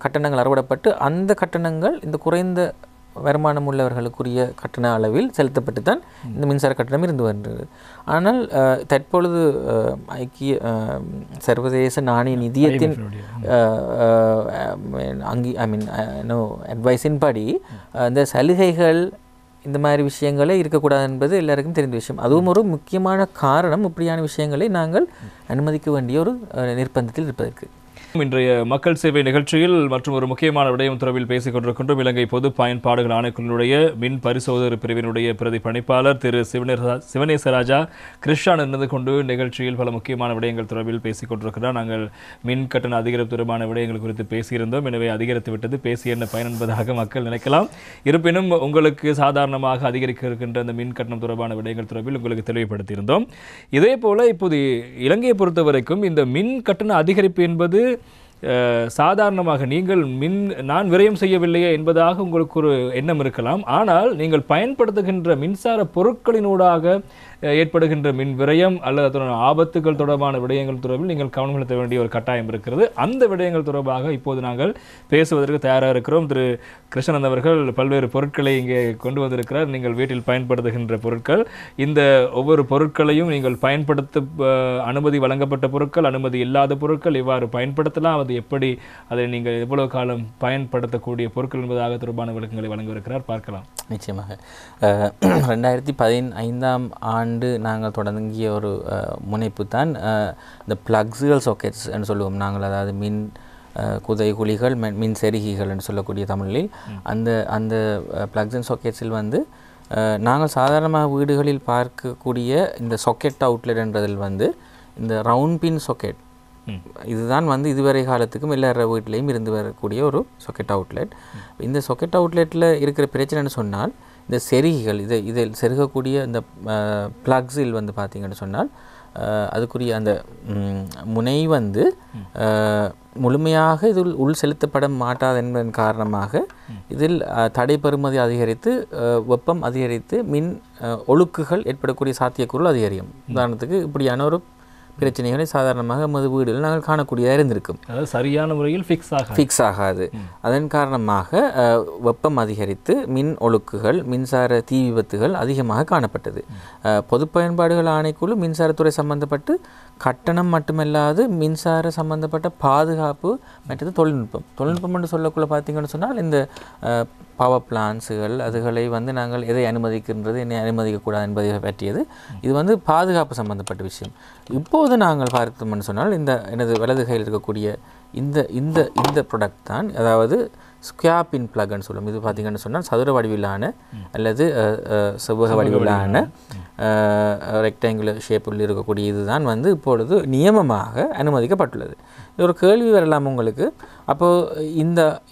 கட்டணங்கள் அறவிடப்பட்டு அந்த கட்டணங்கள் இந்த குறைந்த வருமானம் உள்ளவர்களுக்குரிய கட்டண அளவில் செலுத்தப்பட்டு தான் இந்த மின்சார கட்டணம் இருந்து வருகிறது. ஆனால் தற்பொழுது சர்வதேச நாணய நிதியத்தின் அட்வைஸின் படி இந்த சலுகைகள் இந்த மாதிரி விஷயங்களே இருக்கக்கூடாது என்பது எல்லாருக்கும் தெரிந்த விஷயம். அதுவும் ஒரு முக்கியமான காரணம் இப்படியான விஷயங்களை நாங்கள் அனுமதிக்க வேண்டிய ஒரு நிர்பந்தத்தில் இருப்பதற்கு. இன்றைய மக்கள் சேவை நிகழ்ச்சியில் மற்றும் ஒரு முக்கியமான விடயம் தொடர்பில் பேசிக் கொண்டிருக்கின்றோம். இலங்கை பொது பயன்பாடுகள் ஆணைக்குழுவுடைய மின் பரிசோதகர் பிரிவினுடைய பிரதி பணிப்பாளர் திரு சிவனேசராஜா கிருஷ்ணன் இருந்து கொண்டு நிகழ்ச்சியில் பல முக்கியமான விடயங்கள் தொடர்பில் பேசிக் கொண்டிருக்கிறார். நாங்கள் மின் கட்டண அதிகரிப்பு தொடர்பான விடயங்கள் குறித்து பேசியிருந்தோம். எனவே அதிகரித்து விட்டது, பேசி என்ன பயன் என்பதாக மக்கள் நினைக்கலாம். இருப்பினும் உங்களுக்கு சாதாரணமாக அதிகரிக்க இருக்கின்ற அந்த மின் கட்டணம் தொடர்பான விடயங்கள் தொடர்பில் உங்களுக்கு தெளிவுபடுத்தியிருந்தோம். இதே போல இப்போது இலங்கையை பொறுத்த வரைக்கும் இந்த மின் கட்டண அதிகரிப்பு என்பது சாதாரணமாக நான் விரயம் செய்யவில்லையே என்பதாக உங்களுக்கு ஒரு எண்ணம் இருக்கலாம். ஆனால் நீங்கள் பயன்படுத்துகின்ற மின்சார பொருட்களினூடாக ஏற்படுகின்ற மின் விரயம் அல்லது அதனுடைய ஆபத்துகள் தொடர்பான விடயங்கள் தொடர்பில் நீங்கள் கவனம் செலுத்த வேண்டிய ஒரு கட்டாயம் இருக்கிறது. அந்த விடயங்கள் தொடர்பாக இப்போது நாங்கள் பேசுவதற்கு தயாராக இருக்கிறோம். திரு கிருஷ்ணன் அவர்கள் பல்வேறு பொருட்களை இங்கே கொண்டு வந்திருக்கிறார். நீங்கள் வீட்டில் பயன்படுத்துகின்ற பொருட்கள், இந்த ஒவ்வொரு பொருட்களையும் நீங்கள் பயன்படுத்த அனுமதி வழங்கப்பட்ட பொருட்கள், அனுமதி இல்லாத பொருட்கள் இவ்வாறு பயன்படுத்தலாம், அது எப்படி, அதை நீங்கள் எவ்வளவு காலம் பயன்படுத்தக்கூடிய பொருட்கள் என்பதாக தொடர்பான விளக்கங்களை வழங்கவிருக்கிறார். பார்க்கலாம். நிச்சயமாக 2015 ஆண்டு நாங்கள் தொடங்கிய ஒரு முனைப்பு தான் இந்த பிளக்ஸுகள் சாக்கெட்ஸ் என்று சொல்லுவோம் நாங்கள். அதாவது மின் குதை குழிகள், மின் செருகிகள் என்று சொல்லக்கூடிய தமிழில் அந்த பிளக்ஸ் அண்ட் சாக்கெட்ஸில் வந்து நாங்கள் சாதாரணமாக வீடுகளில் பார்க்கக்கூடிய இந்த சாக்கெட் அவுட்லெட் என்றதில் வந்து இந்த ரவுண்ட் பின் சாக்கெட் இதுதான் வந்து இதுவரை காலத்துக்கும் எல்லார வீட்லேயும் இருந்து வரக்கூடிய ஒரு சாக்கெட் அவுட்லெட். இந்த சாக்கெட் அவுட்லெட்டில் இருக்கிற பிரச்சனைன்னு சொன்னால், இந்த செருகிகள் இதில் செருகக்கூடிய இந்த ப்ளக்ஸில் வந்து பார்த்திங்கன்னு சொன்னால் அதுக்குரிய அந்த முனை வந்து முழுமையாக இதில் உள் செலுத்தப்பட மாட்டாது என்பதன் காரணமாக இதில் தடை பெறுமதி அதிகரித்து வெப்பம் அதிகரித்து மின் ஒழுக்குகள் ஏற்படக்கூடிய சாத்தியக்கூறுகள் அதிகரிக்கும். உதாரணத்துக்கு இப்படியான ஒரு பிரச்சனைகளை சாதாரணமாக நமது வீடுகளில் நாங்கள் காணக்கூடியதாக இருந்திருக்கும். அதாவது சரியான முறையில் ஃபிக்ஸ் ஆகாது. அதன் காரணமாக வெப்பம் அதிகரித்து மின் ஒழுக்குகள், மின்சார தீ விபத்துகள் அதிகமாக காணப்பட்டது. பொது பயன்பாடுகள் ஆணைக்குழு மின்சாரத்துறை சம்பந்தப்பட்டு கட்டணம் மட்டுமல்லாது மின்சார சம்பந்தப்பட்ட பாதுகாப்பு மற்றது தொழில்நுட்பம் என்று சொல்லக்குள்ள பார்த்தீங்கன்னு சொன்னால் இந்த பவர் பிளான்ஸுகள் அதுகளை வந்து நாங்கள் எதை அனுமதிக்கின்றது, என்னை அனுமதிக்கக்கூடாது என்பதை பற்றியது. இது வந்து பாதுகாப்பு சம்பந்தப்பட்ட விஷயம். இப்போது நாங்கள் பார்த்தோம்னு சொன்னால் எனது வலது கையில் இருக்கக்கூடிய இந்த ப்ராடக்ட் தான், அதாவது ஸ்கொயர் பின் பிளக்னு சொல்லுவோம். இது பார்த்திங்கன்னு சொன்னால் சதுர வடிவிலான அல்லது செவ்வக வடிவிலான ரெக்டாங்குலர் ஷேப்பில் இருக்கக்கூடிய இதுதான் வந்து இப்பொழுது நியமமாக அனுமதிக்கப்பட்டுள்ளது. இது ஒரு கேள்வி வரலாம் உங்களுக்கு. அப்போது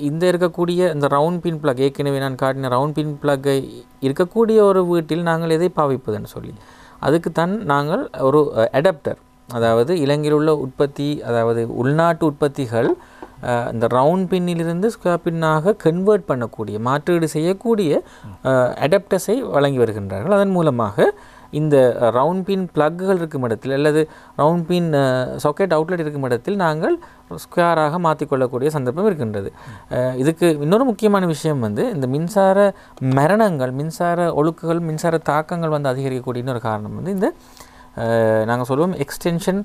இந்த இருக்கக்கூடிய இந்த ரவுண்ட் பின் பிளக், ஏற்கனவே நான் காட்டின ரவுண்ட் பின் பிளக்கை இருக்கக்கூடிய ஒரு வீட்டில் நாங்கள் எதை பாவிப்பதுன்னு சொல்லி, அதுக்குத்தான் நாங்கள் ஒரு அடாப்டர், அதாவது இலங்கையில் உள்ள உற்பத்தி, அதாவது உள்நாட்டு உற்பத்திகள் இந்த ரவுண்ட் பின்னிலிருந்து ஸ்கொயர் பின்னாக கன்வெர்ட் பண்ணக்கூடிய, மாற்றீடு செய்யக்கூடிய அடாப்டர்ஸை வழங்கி வருகின்றார்கள். அதன் மூலமாக இந்த ரவுண்ட் பின் பிளக்குகள் இருக்கும் இடத்தில் அல்லது ரவுண்ட் பின் சாக்கெட் அவுட்லெட் இருக்கும் இடத்தில் நாங்கள் ஸ்கொயராக மாற்றிக்கொள்ளக்கூடிய சந்தர்ப்பம் இருக்கின்றது. இதுக்கு இன்னொரு முக்கியமான விஷயம் வந்து இந்த மின்சார மரணங்கள், மின்சார ஒழுக்குகள், மின்சார தாக்கங்கள் வந்து அதிகரிக்கக்கூடிய இன்னொரு காரணம் வந்து இந்த நாங்கள் சொல்லுவோம் எக்ஸ்டென்ஷன்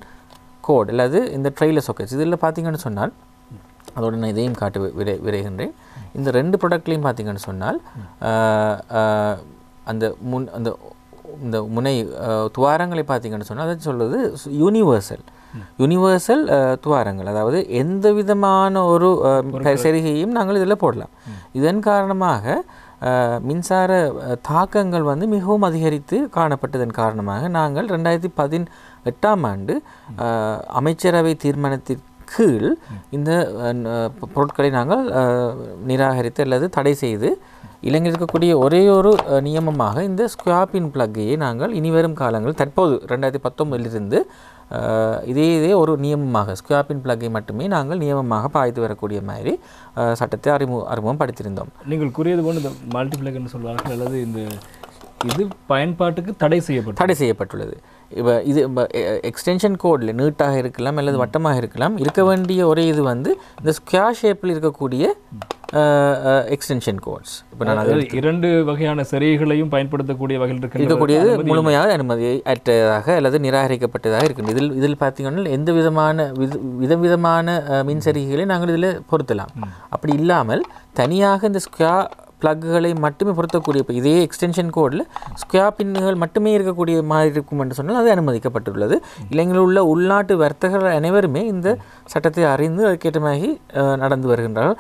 கோட் அல்லது இந்த ட்ரெய்லர் சாக்கெட்ஸ். இதில் பார்த்திங்கன்னு சொன்னால், அதோடு நான் இதையும் காட்டு விரைகின்றேன். இந்த ரெண்டு ப்ராடக்ட்லையும் பார்த்திங்கன்னு சொன்னால் இந்த முனை துவாரங்களை பார்த்திங்கன்னு சொன்னால் அதை சொல்வது யூனிவர்சல் துவாரங்கள், அதாவது எந்த விதமான ஒரு செருகையும் நாங்கள் இதில் போடலாம். இதன் காரணமாக மின்சார தாக்கங்கள் வந்து மிகவும் அதிகரித்து காணப்பட்டதன் காரணமாக நாங்கள் 2018ஆம் ஆண்டு அமைச்சரவை தீர்மானத்திற்கு கீழ் இந்த பொருட்களை நாங்கள் நிராகரித்து அல்லது தடை செய்து இலங்கையில் இருக்கக்கூடிய ஒரே ஒரு நியமமாக இந்த ஸ்குவாப்பின் பிளக்கையை நாங்கள் இனிவரும் காலங்கள் தற்போது 2019 இதே ஒரு நியமமாக ஸ்குவாப்பின் பிளக்கை மட்டுமே நாங்கள் நியமமாக பாய்த்து வரக்கூடிய மாதிரி சட்டத்தை அறிமுகம் படுத்தியிருந்தோம். நீங்கள் கூறியது போன்று இந்த மல்டிப்ளக்னு சொல்வார்கள் அல்லது இந்த இது பயன்பாட்டுக்கு தடை செய்யப்பட்டுள்ளது. இப்போ இது எக்ஸ்டென்ஷன் கோடில் நீட்டாக இருக்கலாம் அல்லது வட்டமாக இருக்கலாம். இருக்க வேண்டிய ஒரே இது வந்து இந்த ஸ்கொயர் ஷேப்பில் இருக்கக்கூடிய எக்ஸ்டென்ஷன் கோட்ஸ். இப்போ நான் இரண்டு வகையான சரிகளையும் பயன்படுத்தக்கூடிய வகையில் இருக்கக்கூடியது முழுமையாக அனுமதியை அற்றதாக அல்லது நிராகரிக்கப்பட்டதாக இருக்கின்றது. இதில் பார்த்தீங்கன்னா எந்த விதமான மின்சரிகளை நாங்கள் இதில் பொருத்தலாம். அப்படி இல்லாமல் தனியாக இந்த ஸ்கொயர் பிளக்குகளை மட்டுமே பொருத்தக்கூடிய இப்போ இதே எக்ஸ்டென்ஷன் கோடில் ஸ்கொயர் பின்னுகள் மட்டுமே இருக்கக்கூடிய மாதிரி இருக்கும் என்று சொன்னால் அது அனுமதிக்கப்பட்டுள்ளது. இலங்கையில் உள்ள உள்நாட்டு வர்த்தகர்கள் அனைவருமே இந்த சட்டத்தை அறிந்து அதுக்கேற்ற மாதிரி நடந்து வருகின்றார்கள்.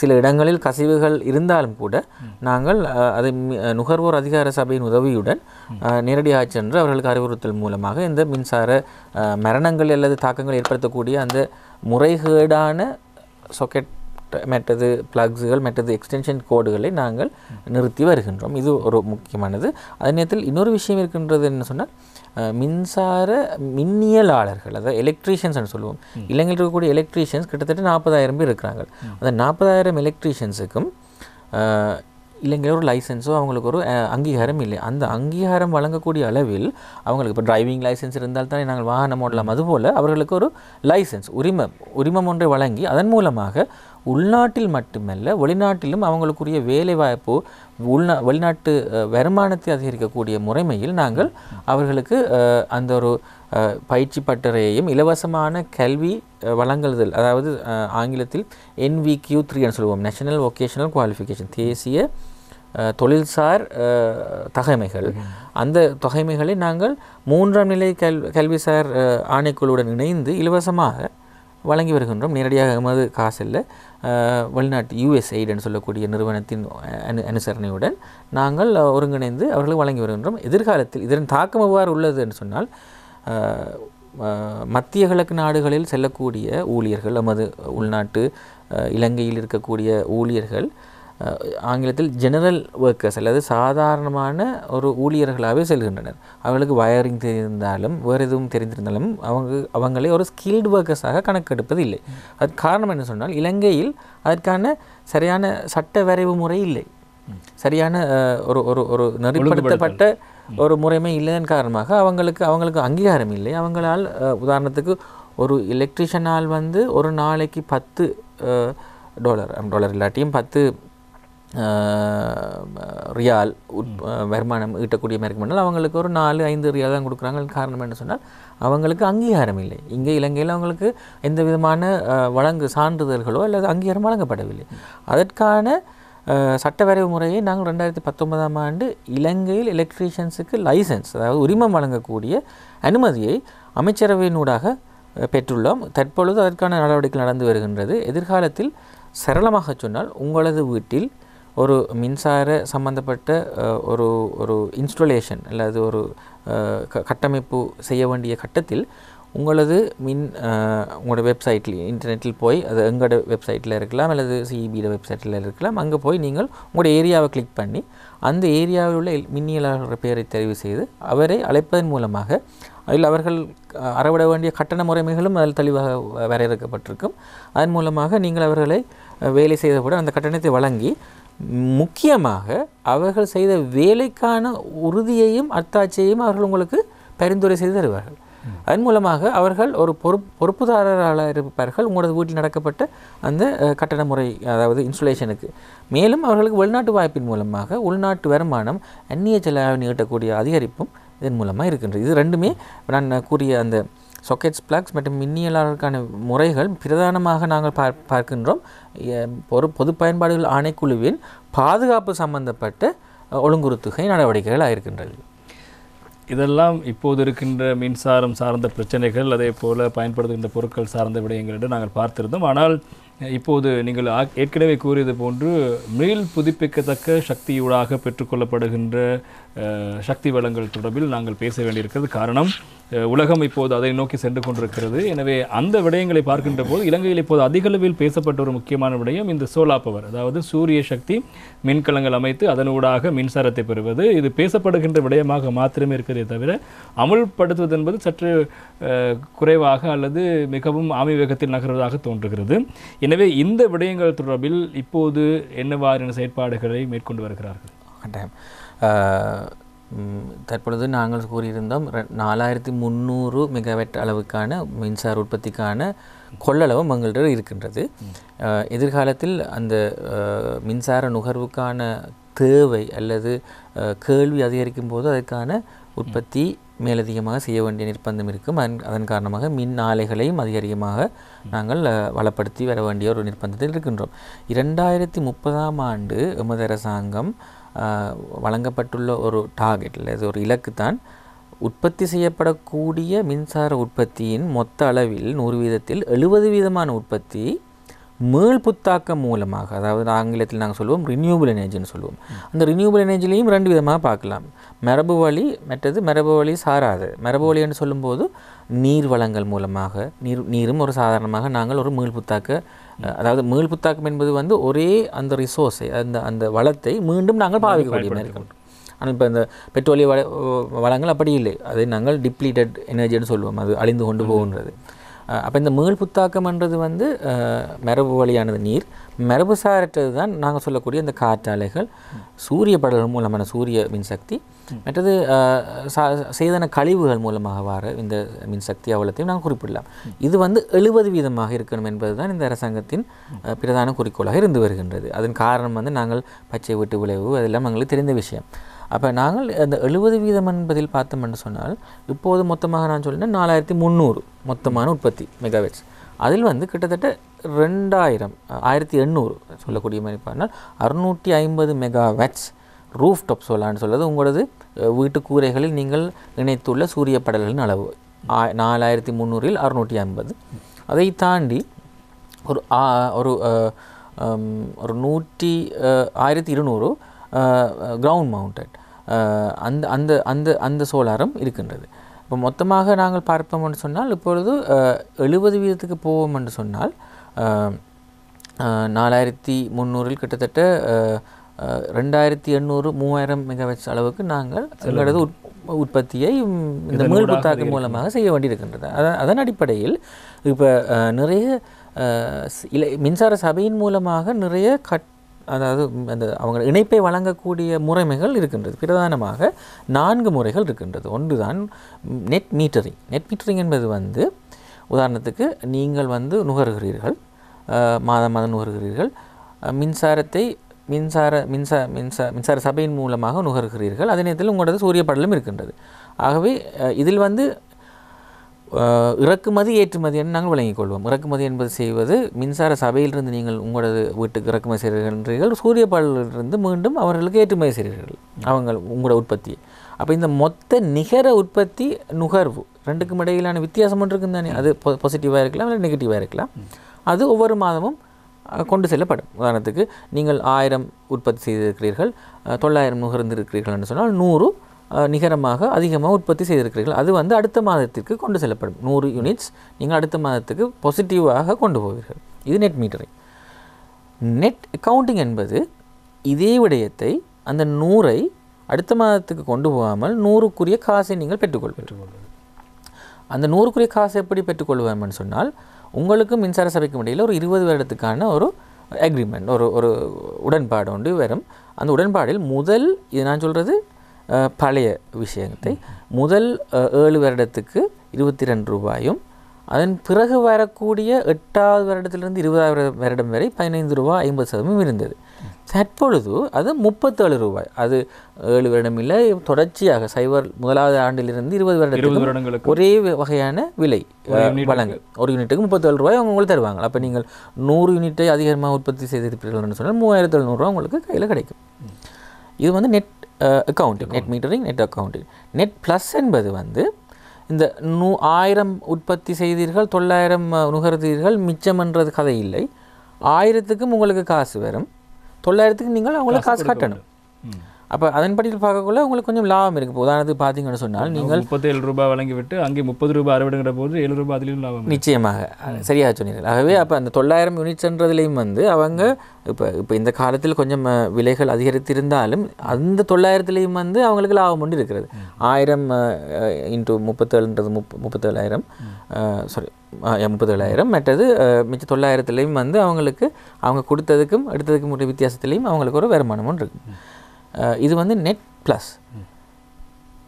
சில இடங்களில் கசிவுகள் இருந்தாலும் கூட நாங்கள் அதை நுகர்வோர் அதிகார சபையின் உதவியுடன் நேரடியாக சென்று அவர்களுக்கு அறிவுறுத்தல் மூலமாக இந்த மின்சார மரணங்கள் அல்லது தாக்கங்கள் ஏற்படுத்தக்கூடிய அந்த முறைகேடான சாக்கெட் மற்றது பிளக்ஸுகள் மற்றது எக்ஸ்டென்ஷன் கோடுகளை நாங்கள் நிறுத்தி வருகின்றோம். இது ஒரு முக்கியமானது. அதே நேரத்தில் இன்னொரு விஷயம் இருக்கின்றது என்ன சொன்னால் மின்சார மின்னியலாளர்கள், அதாவது எலக்ட்ரீஷியன்ஸ்னு சொல்லுவோம். இலங்கையில் இருக்கக்கூடிய எலக்ட்ரீஷியன்ஸ் கிட்டத்தட்ட 40,000 பேர் இருக்கிறாங்க. அந்த 40,000 எலக்ட்ரீஷியன்ஸுக்கும் இலங்கையில் ஒரு லைசன்ஸோ அவங்களுக்கு ஒரு அங்கீகாரம் இல்லை. அந்த அங்கீகாரம் வழங்கக்கூடிய அளவில் அவங்களுக்கு இப்போ டிரைவிங் லைசன்ஸ் இருந்தால் தானே நாங்கள் வாகனம் ஓடலாம். அதுபோல் அவர்களுக்கு ஒரு லைசன்ஸ் உரிமம் ஒன்றை வழங்கி அதன் மூலமாக உள்நாட்டில் மட்டுமல்ல வெளிநாட்டிலும் அவங்களுக்குரிய வேலைவாய்ப்பு வெளிநாட்டு வருமானத்தை அதிகரிக்கக்கூடிய முறைமையில் நாங்கள் அவர்களுக்கு அந்த ஒரு பயிற்சி பட்டறையையும் இலவசமான கல்வி வழங்குதல், அதாவது ஆங்கிலத்தில் NVQ3 சொல்லுவோம், நேஷனல் வொகேஷனல் குவாலிஃபிகேஷன், தேசிய தொழில்சார் தகைமைகள். அந்த தகைமைகளை நாங்கள் 3ஆம் நிலை கல்விசார் ஆணைக்குழுவுடன் இணைந்து இலவசமாக வழங்கி வருகின்றோம். நேரடியாக எமது காசில் வெளிநாட்டு USAIDன்னு சொல்லக்கூடிய நிறுவனத்தின் அனுசரணையுடன் நாங்கள் ஒருங்கிணைந்து அவர்களுக்கு வழங்கி வருகின்றோம். எதிர்காலத்தில் இதன் தாக்கம் எவ்வாறு உள்ளது என்று சொன்னால் மத்திய கிழக்கு நாடுகளில் செல்லக்கூடிய ஊழியர்கள், நமது உள்நாட்டு இலங்கையில் இருக்கக்கூடிய ஊழியர்கள் ஆங்கிலத்தில் ஜெனரல் ஒர்க்கர்ஸ் அல்லது சாதாரணமான ஒரு ஊழியர்களாகவே செல்கின்றனர். அவர்களுக்கு வயரிங் தெரிந்தாலும் வேறு எதுவும் தெரிந்திருந்தாலும் அவங்களே ஒரு ஸ்கில்டு ஒர்க்கர்ஸாக கணக்கெடுப்பது இல்லை. அதுக்கு காரணம் என்ன சொன்னால் இலங்கையில் அதற்கான சரியான சட்ட வரைவு முறை இல்லை, சரியான ஒரு நெறிப்படுத்தப்பட்ட ஒரு முறைமை இல்லைன்னு காரணமாக அவங்களுக்கு அங்கீகாரம் இல்லை. அவங்களால் உதாரணத்துக்கு ஒரு எலக்ட்ரிஷியனால் வந்து ஒரு நாளைக்கு $10 இல்லாட்டியும் 10 ரியால் வருமானம் ஈட்டக்கூடிய மாதிரி பண்ணால் அவங்களுக்கு ஒரு 4-5 ரியால் தான் கொடுக்குறாங்க. காரணம் என்ன சொன்னால் அவங்களுக்கு அங்கீகாரம் இல்லை. இங்கே இலங்கையில் அவங்களுக்கு எந்த விதமான சான்றிதழ்களோ அல்லது அங்கீகாரம் வழங்கப்படவில்லை. அதற்கான சட்ட வரைவு முறையை நாங்கள் 2019ஆம் ஆண்டு இலங்கையில் எலக்ட்ரீஷியன்ஸுக்கு லைசன்ஸ், அதாவது உரிமம் வழங்கக்கூடிய அனுமதியை அமைச்சரவையினூடாக பெற்றுள்ளோம். தற்பொழுது அதற்கான நடவடிக்கை நடந்து வருகின்றது. எதிர்காலத்தில் சரளமாக சொன்னால் உங்களது வீட்டில் ஒரு மின்சார சம்பந்தப்பட்ட ஒரு இன்ஸ்டாலேஷன் அல்லது ஒரு கட்டமைப்பு செய்ய வேண்டிய கட்டத்தில் உங்களது உங்களோட வெப்சைட்டில் இன்டர்நெட்டில் போய் அது எங்களோட வெப்சைட்டில் இருக்கலாம் அல்லது CEBயோட வெப்சைட்டில் இருக்கலாம். அங்கே போய் நீங்கள் உங்களோட ஏரியாவை கிளிக் பண்ணி அந்த ஏரியாவில் உள்ள மின்னியலாளர் பெயரை தெரிவு செய்து அவரை அழைப்பதன் மூலமாக அதில் அவர்கள் அறவிட வேண்டிய கட்டண முறைமைகளும் அதில் தெளிவாக வரையறுக்கப்பட்டிருக்கும். அதன் மூலமாக நீங்கள் அவர்களை வேலை செய்தவுடன் அந்த கட்டணத்தை வழங்கி முக்கியமாக அவர்கள் செய்த வேலைக்கான உறுதியையும் அத்தாட்சியையும் அவர்கள் உங்களுக்கு பரிந்துரை செய்து தருவார்கள். அதன் மூலமாக அவர்கள் ஒரு பொறுப்புதாரராக இருப்பார்கள் உங்களது வீட்டில் நடக்கப்பட்ட அந்த கட்டண முறை, அதாவது இன்ஸ்டலேஷனுக்கு. மேலும் அவர்களுக்கு வெளிநாட்டு வாய்ப்பின் மூலமாக உள்நாட்டு வருமானம் அந்நிய செலவை ஈட்டக்கூடிய அதிகரிப்பும் இதன் மூலமாக இருக்கின்றது. இது ரெண்டுமே நான் கூறிய அந்த சாக்கெட்ஸ், பிளக்ஸ் மற்றும் மின்னியலாளருக்கான முறைகள் பிரதானமாக நாங்கள் பார்க்கின்றோம் பொது பயன்பாடுகள் ஆணைக்குழுவின் பாதுகாப்பு சம்பந்தப்பட்ட ஒழுங்குறுத்துகை நடவடிக்கைகள் ஆகிருக்கின்றது. இதெல்லாம் இப்போது இருக்கின்ற மின்சாரம் சார்ந்த பிரச்சனைகள், அதே போல் பயன்படுத்துகின்ற பொருட்கள் சார்ந்த விடயங்கள் என்று நாங்கள் பார்த்திருந்தோம். ஆனால் இப்போது நீங்கள் ஏற்கனவே கூறியது போன்று மீள் புதுப்பிக்கத்தக்க சக்தியூடாக பெற்றுக்கொள்ளப்படுகின்ற சக்தி வளங்கள் தொடர்பில் நாங்கள் பேச வேண்டியிருக்கிறது. காரணம் உலகம் இப்போது அதை நோக்கி சென்று கொண்டிருக்கிறது. எனவே அந்த விடயங்களை பார்க்கின்ற போது இலங்கையில் இப்போது அதிக அளவில் பேசப்பட்ட ஒரு முக்கியமான விடயம் இந்த சோலார் பவர், அதாவது சூரிய சக்தி மின்கலங்கள் அமைத்து அதனூடாக மின்சாரத்தை பெறுவது. இது பேசப்படுகின்ற விடயமாக மாத்திரமே இருக்கிறதே தவிர அமுல்படுத்துவது என்பது சற்று குறைவாக அல்லது மிகவும் ஆமி வேகத்தில் நகர்வதாக தோன்றுகிறது. எனவே இந்த விடயங்கள் தொடர்பில் இப்போது என்னவாறான செயற்பாடுகளை மேற்கொண்டு வருகிறார்கள்? தற்பொழுது நாங்கள் கூறியிருந்தோம் 4300 மெகாவாட் அளவுக்கான மின்சார உற்பத்திக்கான கொள்ளளவு எங்கள்கிட்ட இருக்கின்றது. எதிர்காலத்தில் அந்த மின்சார நுகர்வுக்கான தேவை அல்லது கேள்வி அதிகரிக்கும் போது அதற்கான உற்பத்தி மேலதிகமாக செய்ய வேண்டிய நிர்பந்தம் இருக்கும். அதன் காரணமாக மின் ஆலைகளையும் அதிகமாக நாங்கள் வளப்படுத்தி வர வேண்டிய ஒரு நிர்பந்தத்தில் இருக்கின்றோம். 2030ஆம் ஆண்டு எமது அரசாங்கம் வழங்கப்பட்டுள்ள ஒரு டார்கெட் அல்லது ஒரு இலக்கு தான் உற்பத்தி செய்யப்படக்கூடிய மின்சார உற்பத்தியின் மொத்த அளவில் 100% 70% உற்பத்தி மீள் புத்தாக்கம் மூலமாக, அதாவது ஆங்கிலத்தில் நாங்கள் சொல்லுவோம் ரினியூவபிள் எனர்ஜின்னு சொல்லுவோம். அந்த ரினியூவபிள் எனர்ஜிலையும் 2 விதமாக பார்க்கலாம். மரபு வழி, மற்றது மரபு வழி சாராது. மரபு வழி என்று சொல்லும்போது நீர் வளங்கள் மூலமாக, நீரும் ஒரு சாதாரணமாக நாங்கள் ஒரு மீள் புத்தாக்க, அதாவது மீள் புத்தாக்கம் என்பது ஒரே அந்த ரிசோர்ஸை அந்த வளத்தை மீண்டும் நாங்கள் பாவிக்கக்கூடிய இருக்கும். ஆனால் இப்போ இந்த பெட்ரோலிய வளங்கள் அப்படி இல்லை, அதை நாங்கள் டிப்ளீட்டட் எனர்ஜின்னு சொல்லுவோம், அது அழிந்து கொண்டு போகின்றது. அப்போ இந்த மீள் புத்தாக்கம்ன்றது மரபு வழியானது நீர், மரபு சாரற்றது தான் நாங்கள் சொல்லக்கூடிய இந்த காற்றாலைகள், சூரிய படல்கள் மூலமான சூரிய மின்சக்தி, மற்றது சேதன கழிவுகள் மூலமாக வர இந்த மின்சக்தி அவ்வளத்தையும் நாங்கள் குறிப்பிடலாம். இது 70% இருக்கணும் என்பது தான் இந்த அரசாங்கத்தின் பிரதான குறிக்கோளாக இருந்து வருகின்றது. அதன் காரணம் நாங்கள் பச்சை வீட்டு விளைவு அதெல்லாம் எங்களுக்கு தெரிந்த விஷயம். அப்போ நாங்கள் அந்த 70% என்பதில் பார்த்தோம்னு சொன்னால் இப்போது மொத்தமாக நான் சொல்லினேன் 4300 மொத்தமான உற்பத்தி மெகாவாட்ஸ். அதில் கிட்டத்தட்ட 1800 சொல்லக்கூடிய மாதிரி பார்த்தா 650 மெகாவாட்ஸ் ரூஃப் டாப் சோலார்னு சொல்வது உங்களது வீட்டு கூரைகளில் நீங்கள் இணைத்துள்ள சூரிய படல்களின் அளவு 4300இல் 650. அதை தாண்டி ஒரு 1200 கிரவுண்ட் மவுண்டட் அந்த சோலாரும் இருக்கின்றது. இப்போ மொத்தமாக நாங்கள் பார்ப்போம்னு சொன்னால் இப்பொழுது 70% போவோம் என்று சொன்னால் 4300இல் கிட்டத்தட்ட 2800-3000 மெகாவாட்ஸ் அளவுக்கு நாங்கள் எங்களது உற்பத்தியை இந்த மீள் புத்தாக்கம் மூலமாக செய்ய வேண்டியிருக்கின்றது. அதன் அடிப்படையில் இப்போ நிறைய மின்சார சபையின் மூலமாக நிறைய அதாவது அந்த அவங்க இணைப்பை வழங்கக்கூடிய முறைமைகள் இருக்கின்றது. பிரதானமாக 4 முறைகள் இருக்கின்றது. ஒன்று தான் நெட் மீட்டரிங். நெட் மீட்டரிங் என்பது உதாரணத்துக்கு நீங்கள் நுகர்கிறீர்கள், மாதம் நுகர்கிறீர்கள், மின்சாரத்தை மின்சார சபையின் மூலமாக நுகர்கிறீர்கள். அதே நேரத்தில் உங்களது சூரிய படலும் இருக்கின்றது. ஆகவே இதில் இறக்குமதி ஏற்றுமதி என்று நாங்கள் வழங்கிக் கொள்வோம். இறக்குமதி என்பது செய்வது மின்சார சபையிலிருந்து நீங்கள் உங்களது வீட்டுக்கு இறக்குமதி செய்கிறீர்கள், சூரிய படலிலிருந்து மீண்டும் அவர்களுக்கு ஏற்றுமதி செய்கிறீர்கள் உங்களோட உற்பத்தியை. அப்போ இந்த மொத்த நிகர உற்பத்தி நுகர்வு ரெண்டுக்கும் இடையிலான வித்தியாசம் ஒன்று இருக்குன்னு தானே, அது பாசிட்டிவாக இருக்கலாம் இல்லை நெகட்டிவாக இருக்கலாம். அது ஒவ்வொரு மாதமும் கொண்டு செல்லப்படும். உதாரணத்துக்கு நீங்கள் 1000 உற்பத்தி செய்திருக்கிறீர்கள், 900 நுகர்ந்திருக்கிறீர்கள் என்று சொன்னால் 100 நிகரமாக அதிகமாக உற்பத்தி செய்திருக்கிறீர்கள். அது அடுத்த மாதத்திற்கு கொண்டு செல்லப்படும். 100 யூனிட்ஸ் நீங்கள் அடுத்த மாதத்துக்கு பாசிட்டிவாக கொண்டு போவீர்கள். இது நெட் மீட்டரிங். நெட் அக்கவுண்டிங் என்பது இதே விடயத்தை அந்த 100ஐ அடுத்த மாதத்துக்கு கொண்டு போகாமல் 100க்குரிய காசை நீங்கள் பெற்றுக்கொள்வீர்கள். அந்த 100க்குரிய காசை எப்படி பெற்றுக்கொள்வோம்னு சொன்னால் உங்களுக்கும் மின்சார சபைக்கும் இடையில் ஒரு 20 வருடத்துக்கான ஒரு அக்ரிமெண்ட், ஒரு உடன்பாடு ஒன்று வரும். அந்த உடன்பாடில் முதல் இது நான் சொல்கிறது பழைய விஷயத்தை முதல் 7 வருடத்துக்கு 22 ரூபாயும், அதன் பிறகு வரக்கூடிய 8வது வருடத்திலிருந்து 20வது வருடம் வரை 15 ரூபா 50% இருந்தது. தற்பொழுது அது 37 ரூபாய். அது 7 வருடம் இல்லை, தொடர்ச்சியாக முதலாவது ஆண்டிலிருந்து 20 வருடங்களுக்கு ஒரே வகையான விலை வழங்கல். ஒரு யூனிட்டுக்கு 37 ரூபாய் அவங்க உங்களுக்கு தருவாங்க. அப்போ நீங்கள் 100 யூனிட்டை அதிகமாக உற்பத்தி செய்திருப்பீர்கள் சொன்னால் 3700 ரூபா உங்களுக்கு கையில் கிடைக்கும். இது net accounting, net metering, net accounting. Net plus என்பது இந்த 1000 உற்பத்தி செய்தீர்கள், 900 நுகர்ந்தீர்கள், மிச்சம்ன்றது கதை இல்லை. 1000க்கும் உங்களுக்கு காசு வரும், 900க்கு நீங்கள் அவங்களுக்கு காசு கட்டணும். அப்போ அதன்படி பார்க்கக்குள்ள உங்களுக்கு கொஞ்சம் லாபம் இருக்குது. இப்போ உதாரணத்துக்கு பார்த்தீங்கன்னு சொன்னால் நீங்கள் 37 ரூபாய் வழங்கிவிட்டு அங்கே 30 ரூபாய் அறுவடைங்கிற போது 7 ரூபாய் அதிலும் லாபம். நிச்சயமாக சரியாக சொன்னீர்கள். ஆகவே அப்போ அந்த 900 யூனிட்ஸ்ன்றதுலேயும் அவங்க இப்போ இந்த காலத்தில் கொஞ்சம் விலைகள் அதிகரித்திருந்தாலும் அந்த 900லேயும் அவங்களுக்கு லாபம் ஒன்று இருக்கிறது. 1000 இன்ட்டு 37ன்றது 37,000 சாரி 37,000. மற்றது மிச்ச 900லேயும் அவங்களுக்கு அவங்க கொடுத்ததுக்கும் எடுத்ததுக்கும் ஒரு வித்தியாசத்துலேயும் அவங்களுக்கு ஒரு வருமானம் ஒன்று இருக்குது. இது நெட் ப்ளஸ்.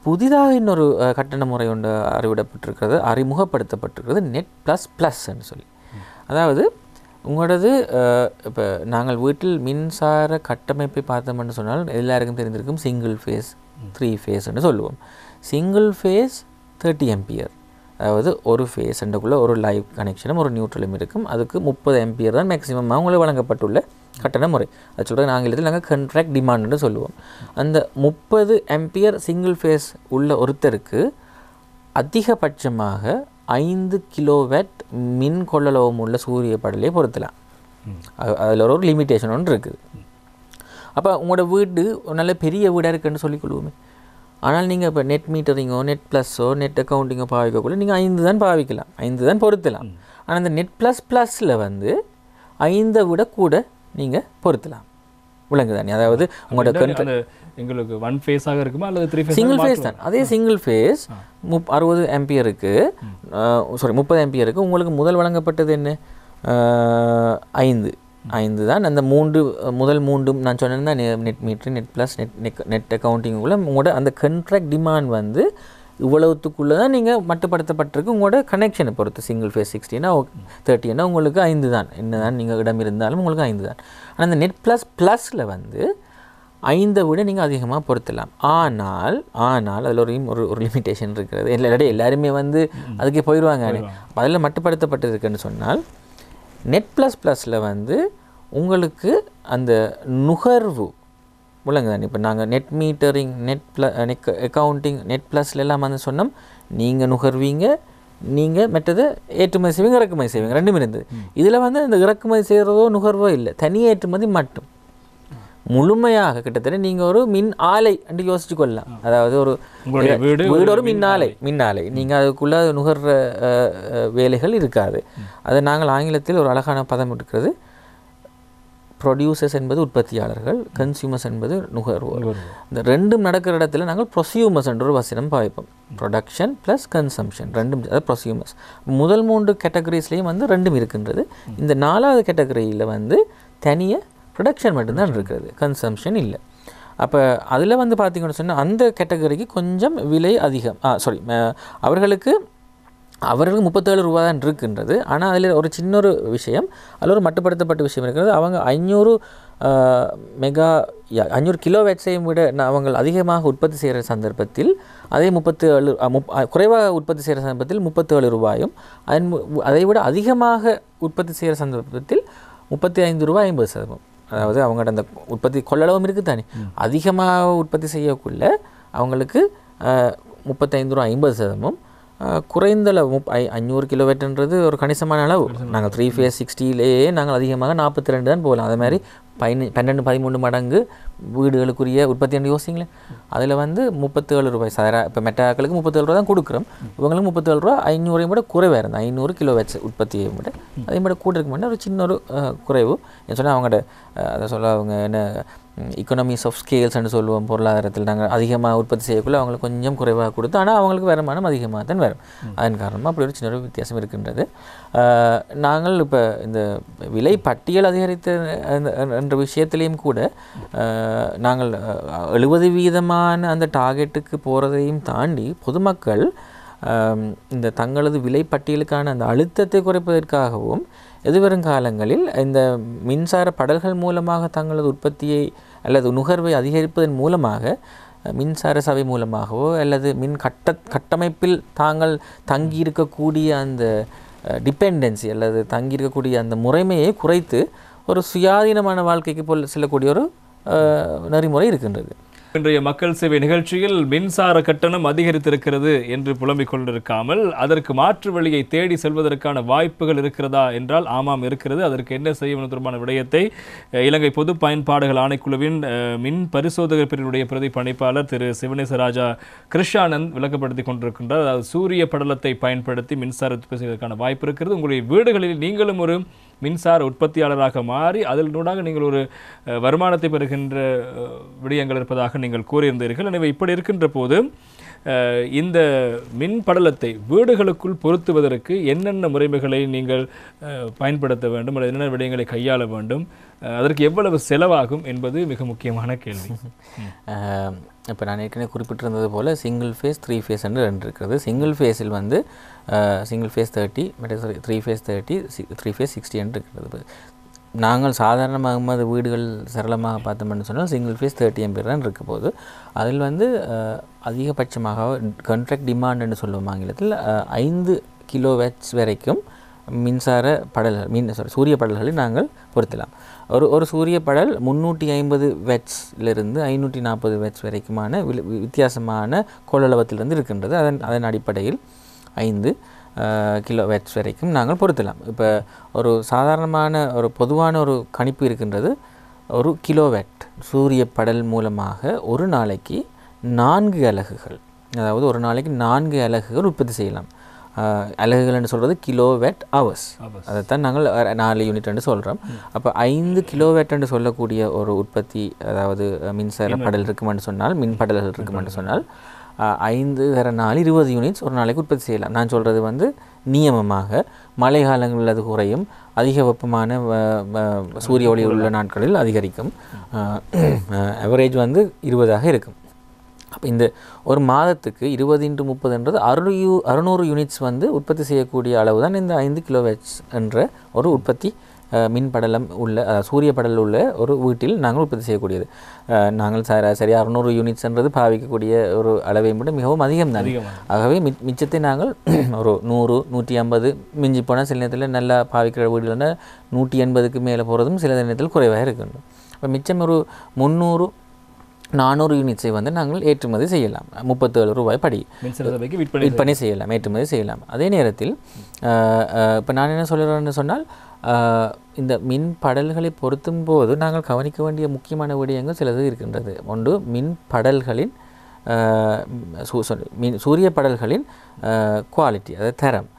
புதிதாக இன்னொரு கட்டண முறை ஒன்று அறிமுகப்படுத்தப்பட்டிருக்கிறது நெட் ப்ளஸ் ப்ளஸ்ன்னு சொல்லி. அதாவது உங்களோடது இப்போ நாங்கள் வீட்டில் மின்சார கட்டமைப்பை பார்த்தோம்னு சொன்னால் எல்லாருக்கும் தெரிந்திருக்கும் சிங்கிள் ஃபேஸ் 3 ஃபேஸ்ன்னு சொல்லுவோம். சிங்கிள் ஃபேஸ் 30 ampere, அதாவது ஒரு ஃபேஸ் ரெண்டுக்குள்ளே ஒரு லைவ் கனெக்ஷனும் ஒரு நியூட்ரலும் இருக்கும். அதுக்கு 30 ampere தான் மேக்ஸிமம் அவங்களுக்கு வழங்கப்பட்டுள்ள கட்டண முறை. அது சொல்கிறது ஆங்கிலத்தில் நாங்கள் கான்ட்ராக்ட் டிமாண்டுன்னு சொல்லுவோம். அந்த 30 ampere சிங்கிள் ஃபேஸ் உள்ள ஒருத்தருக்கு அதிகபட்சமாக 5 கிலோவாட் மின் கொள்ளளவும் உள்ள சூரிய படலையை பொருத்தலாம். அதில் ஒரு லிமிட்டேஷன் ஒன்று இருக்குது. அப்போ உங்களோட வீடு நல்ல பெரிய வீடாக இருக்குன்னு சொல்லிக்கொள்வோமே. ஆனால் நீங்கள் இப்போ நெட் மீட்டரிங்கோ நெட் ப்ளஸ்ஸோ நெட் அக்கௌண்டிங்கோ பாவிக்கக்குள்ள நீங்கள் 5 தான் பாவிக்கலாம், 5 தான் பொருத்தலாம். ஆனால் இந்த நெட் ப்ளஸில் 5 விட கூட நீங்கள் பொருத்தலாம். விளங்குதானே? அதாவது உங்களோட எங்களுக்கு 1 ஃபேஸாக இருக்குமா அல்லது 3 ஃபேஸ்? சிங்கிள் ஃபேஸ் தான். அதே சிங்கிள் ஃபேஸ் 60 ampere-க்கு சாரி 30 ampere-க்கு உங்களுக்கு முதல் வழங்கப்பட்டது என்ன? 5 தான். அந்த முதல் 3 நான் சொன்னேன் தான், net meter net plus net அக்கௌண்டிங்குள்ளே உங்களோட அந்த கான்ட்ராக்ட் டிமாண்ட் இவ்வளவுத்துக்குள்ளே தான் நீங்கள் மட்டுப்படுத்தப்பட்டிருக்கு. உங்களோட கனெக்ஷனை பொறுத்து சிங்கிள் ஃபேஸ் 60னா 30னா உங்களுக்கு 5 தான். என்ன தான் நீங்கள் இடம் இருந்தாலும் உங்களுக்கு 5 தான். ஆனால் அந்த நெட் ப்ளஸில் 5 விட நீங்கள் அதிகமாக பொருத்தலாம். ஆனால் அதில் ஒரு லிமிட்டேஷன் இருக்கிறது. இல்லாட்டி எல்லாருமே அதுக்கே போயிடுவாங்க. அதில் மட்டுப்படுத்தப்பட்டிருக்குன்னு சொன்னால் நெட் ப்ளஸில் உங்களுக்கு அந்த நுகர்வு விளங்குதான். இப்போ நாங்கள் net metering net accounting net ப்ளஸ்லாம் சொன்னோம், நீங்கள் நுகர்வீங்க, நீங்கள் மற்றது ஏற்றுமதி செய்வீங்க, இறக்குமதி செய்வீங்க, ரெண்டுமே இருந்தது. இதில் இந்த இறக்குமதி செய்கிறதோ நுகர்வோ இல்லை, தனியாக ஏற்றுமதி மட்டும். முழுமையாக கிட்டத்தட்ட நீங்கள் ஒரு மின் ஆலை என்று யோசிச்சு கொள்ளலாம். அதாவது ஒரு வீடு ஒரு மின் ஆலை நீங்கள் அதுக்குள்ளே நுகர்ற வேலைகள் இருக்காது. அதை நாங்கள் ஆங்கிலத்தில் ஒரு அழகான பதம் இருக்கிறது. ப்ரொடியூசர்ஸ் என்பது உற்பத்தியாளர்கள், கன்சியூமர்ஸ் என்பது நுகர்வோர். இந்த ரெண்டும் நடக்கிற இடத்துல நாங்கள் ப்ரொசியூமர்ஸ் என்ற ஒரு வசனம் பாய்ப்போம். ப்ரொடக்ஷன் ப்ளஸ் கன்சம்ஷன் ரெண்டும், அதாவது ப்ரொசியூமர்ஸ். முதல் 3 கேட்டகரிஸ்லேயும் ரெண்டும் இருக்கின்றது. இந்த 4வது கேட்டகரியில் தனியாக ப்ரொடக்ஷன் மட்டும்தான் இருக்கிறது, கன்சம்ஷன் இல்லை. அப்போ அதில் பார்த்தீங்கன்னு சொன்னால் அந்த கேட்டகரிக்கு கொஞ்சம் விலை அதிகம். அவர்களுக்கு 37 ரூபா தான் இருக்கின்றது. ஆனால் அதில் ஒரு சின்ன விஷயம், அதில் ஒரு மட்டுப்படுத்தப்பட்ட விஷயம் இருக்கிறது. அவங்க 500 கிலோவாட்ஸையும் விட அவங்க அதிகமாக உற்பத்தி செய்கிற சந்தர்ப்பத்தில் அதே 37 குறைவாக உற்பத்தி செய்கிற சந்தர்ப்பத்தில் 37 ரூபாயும், அதை விட அதிகமாக உற்பத்தி செய்கிற சந்தர்ப்பத்தில் 35 ரூபாய் 50%. அதாவது அவங்களோட அந்த உற்பத்தி கொள்ளளவும் இருக்குது தானே, அதிகமாக உற்பத்தி செய்யக்குள்ள அவங்களுக்கு 35 ரூபா 50%. குறைந்த 500 கிலோவாட்ன்றது ஒரு கணிசமான அளவு. நாங்கள் 3 ஃபேஸ் 60லேயே நாங்கள் அதிகமாக 42 தான் போகலாம். அதே மாதிரி 12-13 மடங்கு வீடுகளுக்குரிய உற்பத்தி என்று யோசிங்களேன். அதில் 37 ரூபாய் இப்போ மெட்டாக்களுக்கு 37 ரூபா தான் கொடுக்குறோம். இவங்களுக்கு 37 ரூபா 500 விட குறைவாக இருந்தது. 500 கிலோவாட்ஸ் உற்பத்தியை விட அதே மாதிரி கூட இருக்க மாட்டேன், ஒரு சின்ன ஒரு குறைவு. என்ன சொன்னால் அவங்களோட அதை சொல்ல அவங்க என்ன எக்கனாமிஸ் ஆஃப் ஸ்கேல்ஸ்ன்னு சொல்லுவோம். பொருளாதாரத்தில் நாங்கள் அதிகமாக உற்பத்தி செய்யக்குள்ள அவங்களுக்கு கொஞ்சம் குறைவாக கொடுத்து, ஆனால் அவங்களுக்கு வருமானம் அதிகமாக தான் வரும். அதன் காரணமாக அப்படி ஒரு சின்ன ஒரு வித்தியாசம் இருக்கின்றது. நாங்கள் இப்போ இந்த விலை பட்டியல் அதிகரித்த என்ற விஷயத்திலையும் கூட நாங்கள் 70% அந்த டார்கெட்டுக்கு போகிறதையும் தாண்டி பொதுமக்கள் இந்த தங்களது விலை பட்டியலுக்கான அந்த அழுத்தத்தை குறைப்பதற்காகவும் எதிர்வரும் காலங்களில் இந்த மின்சார படல்கள் மூலமாக தங்களது உற்பத்தியை அல்லது நுகர்வை அதிகரிப்பதன் மூலமாக மின்சார சபை மூலமாகவோ அல்லது மின் கட்டமைப்பில் தாங்கள் தங்கியிருக்கக்கூடிய அந்த டிபெண்டன்சி அல்லது தங்கியிருக்கக்கூடிய அந்த முறைமையை குறைத்து ஒரு சுயாதீனமான வாழ்க்கைக்கு செல்லக்கூடிய ஒரு நெறிமுறை இருக்கின்றது. இன்றைய மக்கள் சேவை நிகழ்ச்சியில் மின்சார கட்டணம் அதிகரித்திருக்கிறது என்று புலம்பிக் கொண்டிருக்காமல் அதற்கு மாற்று வழியை தேடி செல்வதற்கான வாய்ப்புகள் இருக்கிறதா என்றால் ஆமாம் இருக்கிறது. அதற்கு என்ன செய்ய வேண்டும் தொடர்பான விடயத்தை இலங்கை பொது பயன்பாடுகள் ஆணைக்குழுவின் மின் பரிசோதகர் பிரிவுடைய பிரதி பணிப்பாளர் திரு சிவனேசராஜா கிருஷ்ணானந்த் விளக்கப்படுத்திக் கொண்டிருக்கின்றார். அதாவது சூரிய படலத்தை பயன்படுத்தி மின்சார உற்பத்தி செய்வதற்கான வாய்ப்பு இருக்கிறது. உங்களுடைய வீடுகளில் நீங்களும் ஒரு மின்சார உற்பத்தியாளராக மாறி அதனூடாக நீங்கள் ஒரு வருமானத்தை பெறுகின்ற விடயங்கள் இருப்பதாக நீங்கள் கூறியிருந்தீர்கள். எனவே இப்படி இருக்கின்ற போது இந்த மின் படலத்தை வீடுகளுக்குள் பொருத்துவதற்கு என்னென்ன முறைமைகளை நீங்கள் பயன்படுத்த வேண்டும் அல்லது என்னென்ன விடயங்களை கையாள வேண்டும், அதற்கு எவ்வளவு செலவாகும் என்பது மிக முக்கியமான கேள்வி. இப்போ நான் ஏற்கனவே குறிப்பிட்டிருந்தது போல் சிங்கிள் ஃபேஸ் 3 ஃபேஸ் என்று ரெண்டு இருக்கிறது. சிங்கிள் ஃபேஸில் வந்து சிங்கிள் ஃபேஸ் 30, 3 ஃபேஸ் 30, 3 ஃபேஸ் 60 என்று இருக்கிறது. நாங்கள் சாதாரணமாக வீடுகள் சரளமாக பார்த்தோம்னு சொன்னால் சிங்கிள் ஃபேஸ் 30 ஆம்பியர் தான் இருக்க போது. அதில் வந்து அதிகபட்சமாக கான்ட்ராக்ட் டிமாண்ட்னு சொல்லுவோம் ஆங்கிலத்தில் 5 கிலோவாட்ஸ் வரைக்கும் மின்சார படல்கள் சூரிய படல்களை நாங்கள் பொருத்தலாம். ஒரு சூரிய படல் 350 வாட்ஸ்லிருந்து 540 வாட்ஸ் வரைக்குமான வித்தியாசமான கொள்ளளவத்திலிருந்து இருக்கின்றது. அதன் அடிப்படையில் 5 கிலோவாட்ஸ் வரைக்கும் நாங்கள் பொருத்தலாம். இப்போ ஒரு சாதாரணமான ஒரு பொதுவான ஒரு கணிப்பு இருக்கின்றது. ஒரு கிலோவாட் சூரிய படல் மூலமாக ஒரு நாளைக்கு 4 அலகுகள், அதாவது ஒரு நாளைக்கு 4 அலகுகள் உற்பத்தி செய்யலாம். அலகுகள் என்று சொல்கிறது கிலோவாட் ஹவர்ஸ், அதைத்தான் நாங்கள் 4 யூனிட் என்று சொல்கிறோம். அப்போ 5 கிலோவாட் என்று சொல்லக்கூடிய ஒரு உற்பத்தி, அதாவது மின்சார படல் இருக்குமென்று சொன்னால், மின் படல்கள் இருக்குமென்று சொன்னால் 5 × 4 20 யூனிட்ஸ் ஒரு நாளைக்கு உற்பத்தி செய்யலாம். நான் சொல்கிறது வந்து நியமமாக மழை காலங்களில் அது குறையும், அதிக வெப்பமான சூரிய ஒளி உள்ள நாட்களில் அதிகரிக்கும். அவரேஜ் வந்து 20ஆக இருக்கும். அப்போ இந்த ஒரு மாதத்துக்கு 20 × 30 600 யூனிட்ஸ் வந்து உற்பத்தி செய்யக்கூடிய அளவு தான் இந்த 5 கிலோவாட்ஸ் என்ற ஒரு உற்பத்தி மின் படலம் உள்ள சூரிய படல் உள்ள ஒரு வீட்டில் நாங்கள் உற்பத்தி செய்யக்கூடியது. நாங்கள் சரி 600 யூனிட்ஸ்ன்றது பாவிக்கக்கூடிய ஒரு அளவை விட மிகவும் அதிகம் தான். ஆகவே மிச்சத்தை நாங்கள் ஒரு 100, 150 மிஞ்சி போனால் சில நேரத்தில் நல்லா பாவிக்கிற வீடுகளில் 180க்கு மேலே போகிறதும் சில நேரத்தில் குறைவாக இருக்கின்றோம். இப்போ மிச்சம் ஒரு 300, 400 யூனிட்ஸை வந்து நாங்கள் ஏற்றுமதி செய்யலாம். 37 ரூபாய் படி விற்பனை செய்யலாம், ஏற்றுமதி செய்யலாம். அதே நேரத்தில் இப்போ நான் என்ன சொல்கிறேன்னு சொன்னால், இந்த மின் படல்களை பொருத்தும் போது நாங்கள் கவனிக்க வேண்டிய முக்கியமான விடயங்கள் சிலது இருக்கின்றது. ஒன்று, மின் படல்களின் சூரிய படல்களின் குவாலிட்டி, அதாவது தரம்,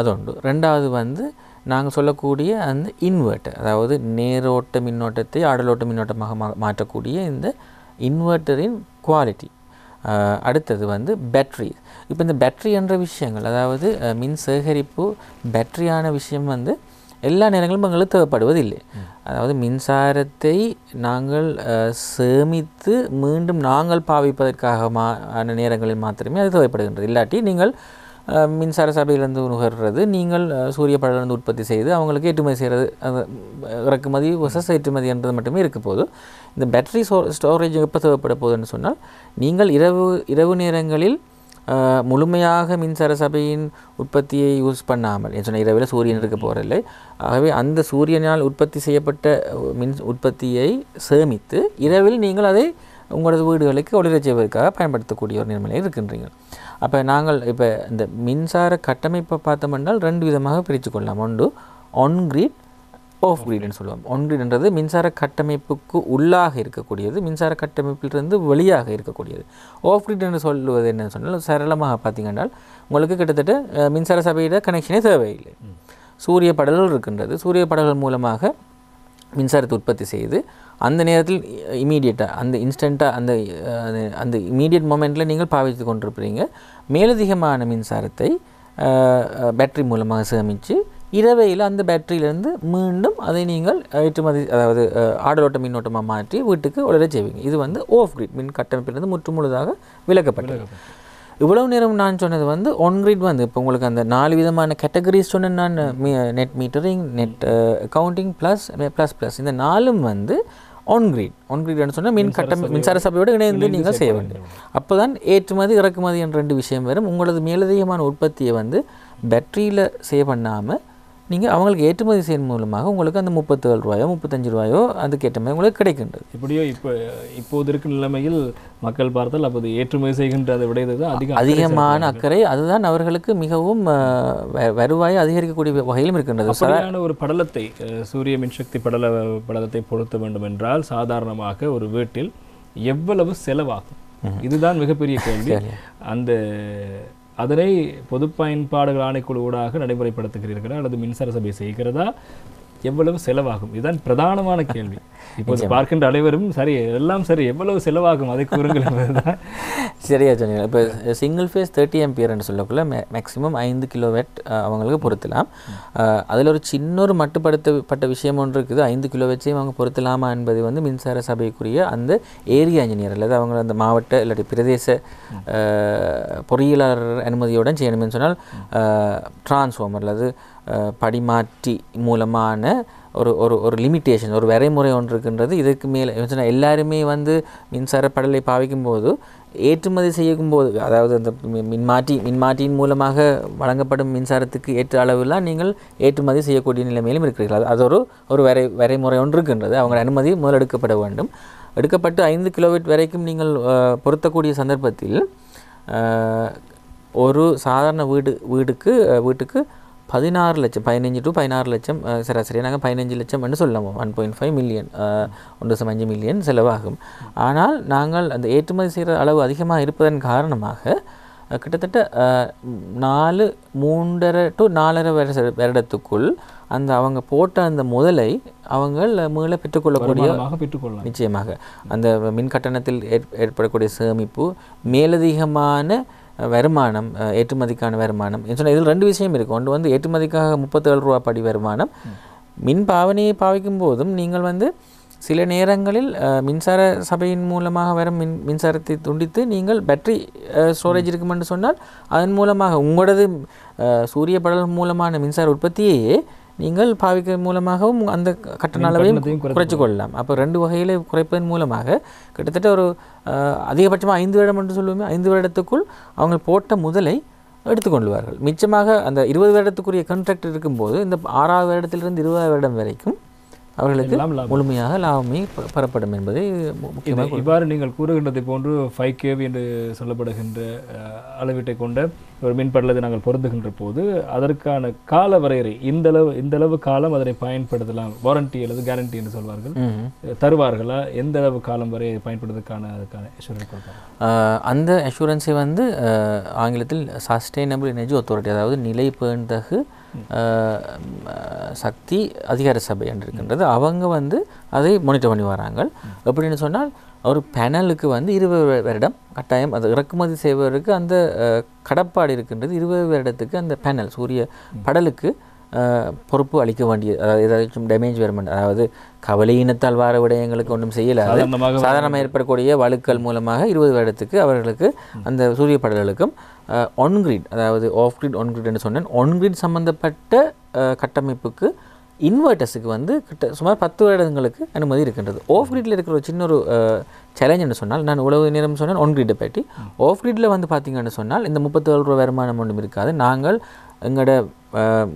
அதொன்று. ரெண்டாவது வந்து நாங்கள் சொல்லக்கூடிய அந்த இன்வெர்ட்டர், அதாவது நேரோட்ட மின்னோட்டத்தை ஆடலோட்ட மின்னோட்டமாக மாற்றக்கூடிய இந்த இன்வெர்ட்டரின் குவாலிட்டி. அடுத்தது வந்து பேட்ரி. இப்போ இந்த பேட்ரி என்ற விஷயங்கள், அதாவது மின் சேகரிப்பு பேட்டரியான விஷயம் வந்து எல்லா நேரங்களும் எங்களுக்கு தேவைப்படுவதில்லை. அதாவது மின்சாரத்தை நாங்கள் சேமித்து மீண்டும் நாங்கள் பாவிப்பதற்காக நேரங்களில் மாத்திரமே அது தேவைப்படுகின்றது. இல்லாட்டி நீங்கள் மின்சார சபையிலிருந்து நுகர்றது, நீங்கள் சூரிய படலிருந்து உற்பத்தி செய்து அவங்களுக்கு ஏற்றுமதி செய்கிறது, அந்த இறக்குமதி வசஸ் ஏற்றுமதி என்றது மட்டுமே இருக்க போது. இந்த பேட்டரி ஸ்டோரேஜ் எப்போ தேவைப்பட போகுதுன்னு சொன்னால், நீங்கள் இரவு நேரங்களில் முழுமையாக மின்சார சபையின் உற்பத்தியை யூஸ் பண்ணாமல், சொன்ன இரவில் சூரியன் இருக்க போகிறதில்லை. ஆகவே அந்த சூரியனால் உற்பத்தி செய்யப்பட்ட மின் உற்பத்தியை சேமித்து இரவில் நீங்கள் அதை உங்களது வீடுகளுக்கு ஒளிரச் செய்வதற்காக பயன்படுத்தக்கூடிய ஒரு நிலைமையில் இருக்கின்றீங்க. அப்போ நாங்கள் இப்போ இந்த மின்சார கட்டமைப்பை பார்த்தோம்னால் 2 விதமாக பிரித்து கொள்ளலாம். ஒன்று ஆன் கிரிட், ஆஃப் கிரிட்னு சொல்லுவோம். ஆன் கிரிட்ன்றது மின்சார கட்டமைப்புக்கு உள்ளாக இருக்கக்கூடியது, மின்சார கட்டமைப்பிலிருந்து வெளியாக இருக்கக்கூடியது. ஆஃப் கிரிட் என்று சொல்லுவது என்னன்னு சொன்னால், சரளமாக பார்த்தீங்கன்னா உங்களுக்கு கிட்டத்தட்ட மின்சார சபையிட கனெக்ஷனே தேவையில்லை. சூரிய படல்கள் இருக்கின்றது. சூரிய படல்கள் மூலமாக மின்சாரத்தை உற்பத்தி செய்து அந்த நேரத்தில் இமீடியட்டாக அந்த இன்ஸ்டண்ட்டாக அந்த இமீடியட் மொமெண்ட்டில் நீங்கள் பாவித்து கொண்டிருப்பீங்க. மேலதிகமான மின்சாரத்தை பேட்டரி மூலமாக சேமித்து இரவையில் அந்த பேட்டரியிலேருந்து மீண்டும் அதை நீங்கள் ஏற்றுமதி, அதாவது ஆடலோட்ட மின்னோட்டமாக மாற்றி வீட்டுக்கு ஒளிரச் செய்வீங்க. இது வந்து ஆஃப் கிரிட் மின் கட்டமைப்பிலிருந்து முற்றுமுழுதாக விலக்கப்பட்டது. இவ்வளவு நேரம் நான் சொன்னது வந்து ஆன் கிரிட் வந்து இப்போ உங்களுக்கு அந்த 4 விதமான கேட்டகரிஸ் சொன்னேன் நான். Net metering, net accounting plus இந்த 4ம் வந்து ஆன் கிரிட்னு சொன்னால் மின்சார சபையோடு இணைந்து நீங்கள் செய்ய வேண்டும். அப்போ தான் ஏற்றுமதி இறக்குமதி என்ற 2 விஷயம் வரும். உங்களது மேலதிகமான உற்பத்தியை வந்து பேட்டரியில் சேவ் பண்ணாமல் நீங்கள் அவங்களுக்கு ஏற்றுமதி செய்யும் மூலமாக உங்களுக்கு அந்த 37 ரூபாயோ 35 ரூபாயோ அதுக்கேற்ற மாதிரி உங்களுக்கு கிடைக்கின்றது. இப்படியோ இப்போது இருக்கும் நிலைமையில் மக்கள் பார்த்தால் அப்போது ஏற்றுமதி செய்கின்ற அதை விடையது தான் அதிகமான அக்கறை. அதுதான் அவர்களுக்கு மிகவும் வருவாயை அதிகரிக்கக்கூடிய வகையிலும் இருக்கின்றது. சரியான ஒரு படலத்தை சூரிய மின்சக்தி படலத்தை பொருத்த வேண்டும் என்றால் சாதாரணமாக ஒரு வீட்டில் எவ்வளவு செலவாகும்? இதுதான் மிகப்பெரிய கேள்வி. அதனை பொது பயன்பாடுகள் ஆணைக்குழு ஊடாக நடைமுறைப்படுத்துகிறீர்களா அல்லது மின்சார சபை செய்கிறதா? எவ்வளவு செலவாகும்? இதுதான் பிரதானமான கேள்வி. இப்போது பார்க்கின்ற அனைவரும் சரி எல்லாம் சரி எவ்வளவு செலவாகும் அதை கூறுங்கள் என்பதுதான். சரியா சொன்னீங்க. இப்போ சிங்கிள் ஃபேஸ் 30 ஆம்பியர்னு சொல்லக்குள்ள மேக்ஸிமம் 5 கிலோவாட் அவங்களுக்கு பொருத்தலாம். அதில் ஒரு சின்ன ஒரு மட்டுப்படுத்தப்பட்ட விஷயம் ஒன்று இருக்குது. 5 கிலோவாட்டையும் அவங்க பொருத்தலாமா என்பது வந்து மின்சார சபைக்குரிய அந்த ஏரியா இன்ஜினியர் அல்லது அவங்க அந்த மாவட்ட இல்லாட்டி பிரதேச பொறியியலாளர் அனுமதியுடன் செய்யணும்னு சொன்னால் டிரான்ஸ்ஃபார்மர் அல்லது படிமாற்றி மூலமான ஒரு லிமிட்டேஷன் ஒரு வரைமுறை ஒன்று இருக்கின்றது. இதற்கு மேலே சொன்னால் எல்லாருமே வந்து மின்சார படலை பாவிக்கும் போது ஏற்றுமதி செய்யும்போது அதாவது அந்த மின்மாற்றியின் மூலமாக வழங்கப்படும் மின்சாரத்துக்கு ஏற்ற அளவுலாம் நீங்கள் ஏற்றுமதி செய்யக்கூடிய நிலைமையிலும் இருக்கிறீர்கள். அது ஒரு வரைமுறை ஒன்று இருக்கின்றது. அவங்க அனுமதி முதல் எடுக்கப்பட வேண்டும். எடுக்கப்பட்டு 5 கிலோவாட் வரைக்கும் நீங்கள் பொருத்தக்கூடிய சந்தர்ப்பத்தில் ஒரு சாதாரண வீட்டுக்கு 16 லட்சம் 15 to 16 லட்சம் சராசரி நாங்கள் 15 லட்சம் என்று சொல்லலாம். 1.5 மில்லியன் 1.5 மில்லியன் செலவாகும். ஆனால் நாங்கள் அந்த ஏற்றுமதி செய்கிற அளவு அதிகமாக இருப்பதன் காரணமாக கிட்டத்தட்ட 3.5 to 4.5 வருடத்துக்குள் அந்த அவங்க போட்ட அந்த முதலை அவங்க மீள பெற்றுக்கொள்ளக்கூடிய நிச்சயமாக அந்த மின் கட்டணத்தில் ஏற்படக்கூடிய சேமிப்பு மேலதிகமான வருமானம் ஏற்றுமதிக்கான வருமானம் சொன்னால் இதில் 2 விஷயம் இருக்குது. ஒன்று வந்து ஏற்றுமதிக்காக 37 ரூபா படி வருமானம். மின் பாவனையை பாவிக்கும் போதும் நீங்கள் வந்து சில நேரங்களில் மின்சார சபையின் மூலமாக வரும் மின்சாரத்தை துண்டித்து நீங்கள் பேட்டரி ஸ்டோரேஜ் இருக்குமென்று சொன்னால் அதன் மூலமாக உங்களது சூரிய படல் மூலமான மின்சார உற்பத்தியையே நீங்கள் பாவிக்க மூலமாகவும் அந்த கட்டண அளவையும் குறைச்சி கொள்ளலாம். அப்போ 2 வகையில் குறைப்பதன் மூலமாக கிட்டத்தட்ட ஒரு அதிகபட்சமாக 5 வருடம் என்று சொல்லுவோமே 5 வருடத்துக்குள் அவங்க போட்ட முதலை எடுத்துக்கொள்வார்கள். மிச்சமாக அந்த 20 வருடத்துக்குரிய கான்ட்ராக்ட் இருக்கும்போது இந்த 6வது வருடத்திலிருந்து 20வது வருடம் வரைக்கும் அவர்களுக்கு முழுமையாக லாபமே பெறப்படும் என்பதை முக்கியமாக இவ்வாறு நீங்கள் கூறுகின்றதை போன்று 5 kV என்று சொல்லப்படுகின்ற அளவீட்டை கொண்ட ஒரு மின்படலத்தை நாங்கள் பொருந்துகின்ற போது அதற்கான கால வரையறை இந்த அளவு காலம் அதனை பயன்படுத்தலாம் வாரண்டி அல்லது கேரண்டி என்று சொல்வார்கள் தருவார்களா? எந்த அளவு காலம் வரை பயன்படுத்துவதற்கான அஷூரன்ஸ் கொடுப்பாங்க? அந்த அஷூரன்ஸை வந்து ஆங்கிலத்தில் சஸ்டைனபிள் எனர்ஜி அத்தாரிட்டி அதாவது நிலை பேணுதகு சக்தி அதிகார சபை என்று இருக்கின்றது. அவங்க வந்து அதை மானிட்டர் பண்ணி வராங்க. எப்படின்னு சொன்னால் ஒரு பேனலுக்கு வந்து 20 வருடம் கட்டாயம் அது இறக்குமதி செய்வதற்கு அந்த கடப்பாடு இருக்கின்றது. 20 வருடத்துக்கு அந்த பேனல் சூரிய படலுக்கு பொறுப்பு அளிக்க வேண்டியது. அதாவது ஏதாச்சும் டேமேஜ் வருமெண்ட் அதாவது கவலையினத்தால் வார விடயங்களுக்கு ஒன்றும் செய்யலாது சாதாரணமாக ஏற்படக்கூடிய வழுக்கள் மூலமாக 20 வருடத்துக்கு அவர்களுக்கு அந்த சூரிய படல்களுக்கும் ஒன்கிரிட் அதாவது ஆஃப் கிரிட் ஒன்கிரிட் என்று சொன்னேன். ஒன்கிரிட் சம்பந்தப்பட்ட கட்டமைப்புக்கு இன்வெர்ட்டர்ஸுக்கு வந்து சுமார் 10 வருடங்களுக்கு அனுமதி இருக்கின்றது. ஆஃப் கிரிட்டில் இருக்கிற ஒரு சின்ன ஒரு சேலஞ்ச் என்று சொன்னால் நான் உழவு நேரம் சொன்னேன் ஒன் கிரிட்டை பற்றி. ஆஃப் கிரிட்டில் வந்து பார்த்தீங்கன்னு சொன்னால் இந்த 37 ரூபா வருமானம் ஒன்றும் இருக்காது. நாங்கள் எங்களோட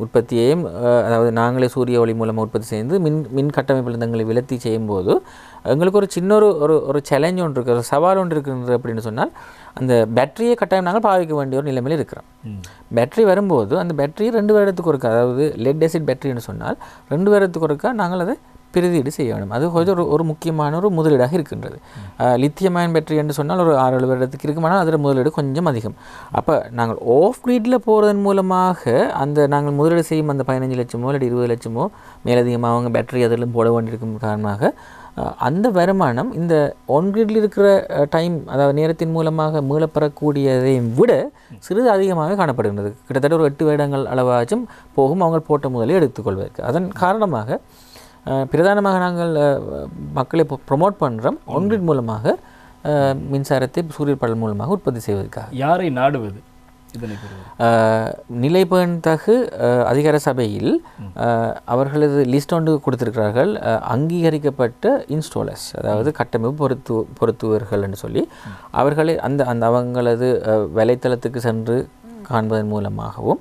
உற்பத்தியையும் அதாவது நாங்களே சூரிய ஒளி மூலமாக உற்பத்தி செய்து மின் கட்டமைப்பில் தங்களை விலத்தி செய்யும்போது எங்களுக்கு ஒரு சின்ன ஒரு சேலஞ்ச் ஒன்று இருக்குது, ஒரு சவால் ஒன்று இருக்குது. அப்படின்னு சொன்னால் அந்த பேட்டரியை கட்டாயம் நாங்கள் பாவிக்க வேண்டிய ஒரு நிலைமையில் இருக்கிறோம். பேட்டரி வரும்போது அந்த பேட்டரி 2 வருடத்துக்கு ஒருக்கா அதாவது லெட் ஆசிட் பேட்டரின்னு சொன்னால் 2 வருடத்துக்கு ஒருக்கா நாங்கள் அதை பிரதியீடு செய்ய வேண்டும். அது கொஞ்சம் ஒரு முக்கியமான ஒரு முதலீடாக இருக்கின்றது. லித்தியம் அயன் பேட்டரி என்று சொன்னால் ஒரு 6-7 வருடத்துக்கு இருக்குமானால் அதில் முதலீடு கொஞ்சம் அதிகம். அப்போ நாங்கள் ஆஃப் கிரிட்டில் போகிறதன் மூலமாக அந்த நாங்கள் முதலீடு செய்யும் அந்த 15 லட்சமோ இல்லை 20 லட்சமோ மேலதிகமாக அவங்க பேட்டரி அதிலும் போட வேண்டியிருக்கும் காரணமாக அந்த வருமானம் இந்த ஆன் கிரிட்டில் இருக்கிற டைம் அதாவது நேரத்தின் மூலமாக மீளப்பெறக்கூடியதையும் விட சிறிது அதிகமாக காணப்படுகின்றது. கிட்டத்தட்ட ஒரு 8 வருடங்கள் அளவாச்சும் போகும் அவங்க போட்ட முதலை எடுத்துக்கொள்வதற்கு. அதன் காரணமாக பிரதானமாக நாங்கள் மக்களை ப்ரொமோட் பண்ணுறோம் ஆன் கிரிட் மூலமாக மின்சாரத்தை சூரிய படல் மூலமாக உற்பத்தி செய்வதற்காக. யாரை நாடுவது? நிலைபெறத்தகு அதிகார சபையில் அவர்களது லிஸ்ட் ஒன்று கொடுத்திருக்கிறார்கள். அங்கீகரிக்கப்பட்ட இன்ஸ்டாலர்ஸ் அதாவது கட்டமைப்பு பொருத்துவர்கள் என்று சொல்லி அவர்களை அந்த அவங்களது வலைத்தளத்துக்கு சென்று காண்பதன் மூலமாகவும்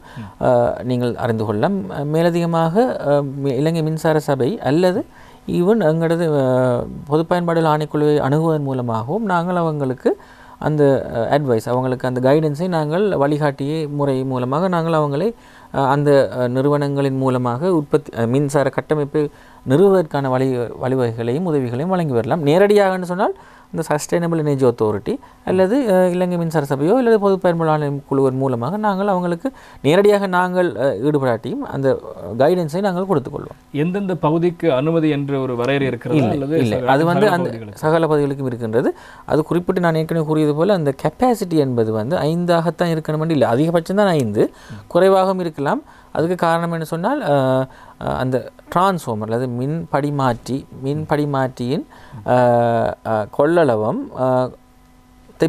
நீங்கள் அறிந்து கொள்ளலாம். மேலதிகமாக இலங்கை மின்சார சபை அல்லது ஈவன் எங்களது பொது பயன்பாடுகள் ஆணைக்குழுவை அணுகுவதன் மூலமாகவும் நாங்கள் அவங்களுக்கு அந்த அட்வைஸ், அவங்களுக்கு அந்த கைடன்ஸை நாங்கள் வழிகாட்டிய முறை மூலமாக நாங்கள் அவங்களை அந்த நிறுவனங்களின் மூலமாக மின்சார கட்டமைப்பை நிறுவுவதற்கான வழிவகைகளையும் உதவிகளையும் வழங்கி வரலாம். நேரடியாகன்னு சொன்னால் இந்த சஸ்டைனபிள் எனர்ஜி அத்தாரிட்டி அல்லது இலங்கை மின்சார சபையோ அல்லது பொது பயன்பாடு குழுவின் மூலமாக நாங்கள் அவங்களுக்கு நேரடியாக நாங்கள் ஈடுபடாட்டியும் அந்த கைடன்ஸை நாங்கள் கொடுத்துக்கொள்வோம். எந்தெந்த பகுதிக்கு அனுமதி என்ற ஒரு வரையறை இருக்கிறது? இல்லை, அது வந்து அந்த சகல பகுதிகளுக்கும் இருக்கின்றது. அது குறிப்பிட்டு நான் ஏற்கனவே கூறியது போல் அந்த கெப்பாசிட்டி என்பது வந்து 5ஆகத்தான் இருக்கணும் இல்லை, அதிகபட்சம் தான் 5, குறைவாகவும் இருக்கலாம். அதுக்கு காரணம் என்ன சொன்னால் அந்த டிரான்ஸ்ஃபார்மர் அல்லது மின்படிமாற்றியின் கொள்ளளவம்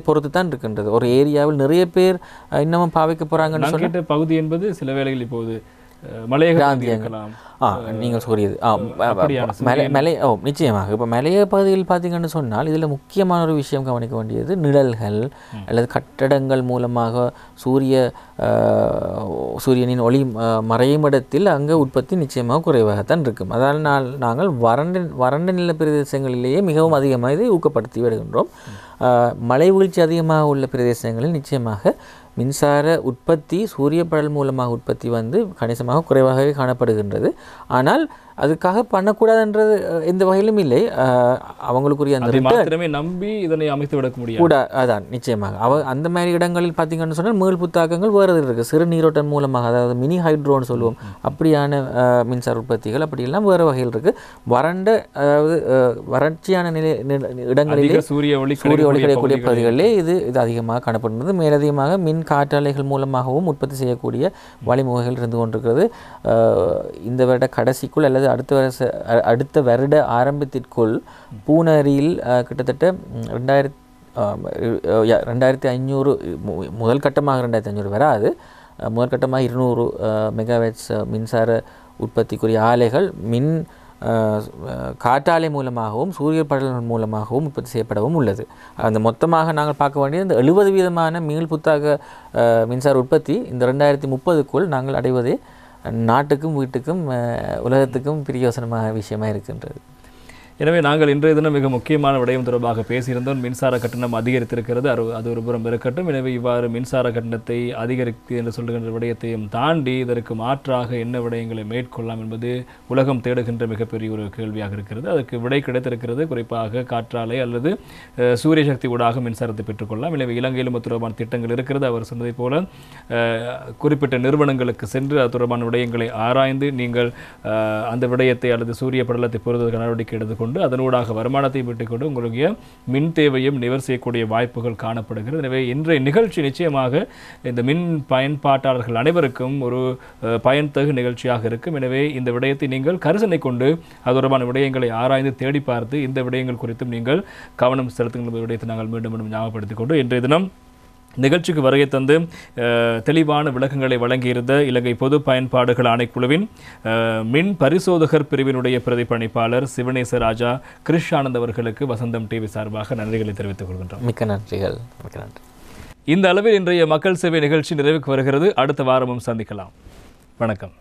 பொறுத்து தான் இருக்கின்றது. ஒரு ஏரியாவில் நிறைய பேர் இன்னமும் பாவிக்க போகிறாங்கன்னு சொல்லிட்டு பகுதி என்பது சில வேளைகள் இப்போது மலையக நீங்கள் சொல்லியது நிச்சயமாக. இப்போ மலையக பகுதியில் பார்த்தீங்கன்னு சொன்னால் இதில் முக்கியமான ஒரு விஷயம் கவனிக்க வேண்டியது நிழல்கள் அல்லது கட்டடங்கள் மூலமாக சூரியனின் ஒளி மறையும் இடத்தில் அங்கே உற்பத்தி நிச்சயமாக குறைவாகத்தான் இருக்கும். அதனால் நாங்கள் வறண்ட நில பிரதேசங்களிலேயே மிகவும் அதிகமாக இதை ஊக்கப்படுத்தி வருகின்றோம். மழை வீழ்ச்சி அதிகமாக உள்ள பிரதேசங்களில் நிச்சயமாக மின்சார உற்பத்தி சூரிய படல் மூலமாக உற்பத்தி வந்து கணிசமாக குறைவாகவே காணப்படுகின்றது. ஆனால் அதுக்காக பண்ணக்கூடாதுன்றது எந்த வகையிலும் இல்லை. அவங்களுக்குரிய அந்த மாத்திரமே நம்பி இதனை அமைத்து விட முடியாது கூட. அதான் நிச்சயமாக அந்த மாதிரி இடங்களில் பார்த்தீங்கன்னு சொன்னால் மேல் புத்தாக்கங்கள் வேறு இருக்குது. சிறு நீரோட்டம் மூலமாக, அதாவது மினி ஹைட்ரோன்னு சொல்லுவோம், அப்படியான மின்சார உற்பத்திகள் அப்படியெல்லாம் வேறு வகையில் இருக்குது. அதாவது வறட்சியான இடங்களிலே சூரிய ஒளி கிடைக்கக்கூடிய பகுதிகளிலே இது அதிகமாக காணப்படுகிறது. மேலதிகமாக மின் காற்றாலைகள் மூலமாகவும் உற்பத்தி செய்யக்கூடிய வழிமுறைகள் இருந்து கொண்டிருக்கிறது. இந்த வருட கடைசிக்குள் அல்லது அடுத்த வருட ஆரம்பத்திற்குள் பூனரியில் கிட்டத்தட்ட 2500 முதல் கட்டமாக 2500 வராது, முதல் கட்டமாக 200 மெகாவாட்ஸ் மின்சார உற்பத்திக்குரிய ஆலைகள் காற்றாலை மூலமாகவும் சூரிய படல்கள் மூலமாகவும் உற்பத்தி செய்யப்படவும் உள்ளது. அந்த மொத்தமாக நாங்கள் பார்க்க வேண்டியது இந்த 70% மீள் புத்தாக மின்சார உற்பத்தி இந்த 2030க்குள் நாங்கள் அடைவதே நாட்டுக்கும் வீட்டுக்கும் உலகத்துக்கும் பிரியோசனமான விஷயமாக இருக்கின்றது. எனவே நாங்கள் இன்றைய தினம் மிக முக்கியமான விடயம் தொடர்பாக பேசியிருந்தோம். மின்சார கட்டணம் அதிகரித்திருக்கிறது, அது ஒரு புறம் இருக்கட்டும். எனவே இவ்வாறு மின்சார கட்டணத்தை அதிகரித்து என்று சொல்கின்ற விடயத்தையும் தாண்டி இதற்கு மாற்றாக என்ன விடயங்களை மேற்கொள்ளலாம் என்பது உலகம் தேடுகின்ற மிகப்பெரிய ஒரு கேள்வியாக இருக்கிறது. அதற்கு விடை கிடைத்திருக்கிறது. குறிப்பாக காற்றாலை அல்லது சூரிய சக்தி ஊடாக மின்சாரத்தை பெற்றுக்கொள்ளலாம். எனவே இலங்கையிலும் தொடர்பான திட்டங்கள் இருக்கிறது. அவர் சொன்னதைப் போல குறிப்பிட்ட நிறுவனங்களுக்கு சென்று அது தொடர்பான விடயங்களை ஆராய்ந்து நீங்கள் அந்த விடயத்தை அல்லது சூரிய படலத்தை பெறுவதற்கு நடவடிக்கை எடுத்துக்கொண்டு அதனூடாக வருமானத்தை பெற்றுக்கொண்டு உங்களுடைய மின் தேவையும் நிவர் செய்யக்கூடிய வாய்ப்புகள் காணப்படுகிறது. எனவே இன்றைய நிகழ்ச்சி நிச்சயமாக இந்த மின் பயன்பாட்டாளர்கள் அனைவருக்கும் ஒரு பயன்தகு நிகழ்ச்சியாக இருக்கும். எனவே இந்த விடயத்தை நீங்கள் கரிசனை கொண்டு அது தொடர்பான விடயங்களை ஆராய்ந்து தேடி பார்த்து இந்த விடயங்கள் குறித்தும் நீங்கள் கவனம் செலுத்துகின்ற விடயத்தை நாங்கள் மீண்டும் மீண்டும் ஞாபகப்படுத்திக் கொண்டு இன்றைய தினம் நிகழ்ச்சிக்கு வருகை தந்து தெளிவான விளக்கங்களை வழங்கியிருந்த இலங்கை பொது பயன்பாடுகள் ஆணைக்குழுவின் மின் பரிசோதகர் பிரிவினுடைய பிரதிபலிப்பாளர் சிவனேச ராஜா கிருஷ் ஆனந்த் அவர்களுக்கு வசந்தம் டிவி சார்பாக நன்றிகளை தெரிவித்துக் கொள்கின்றோம். மிக்க நன்றிகள். மிக்க நன்றி. இந்த அளவில் இன்றைய மக்கள் சேவை நிகழ்ச்சி நிறைவுக்கு வருகிறது. அடுத்த வாரமும் சந்திக்கலாம். வணக்கம்.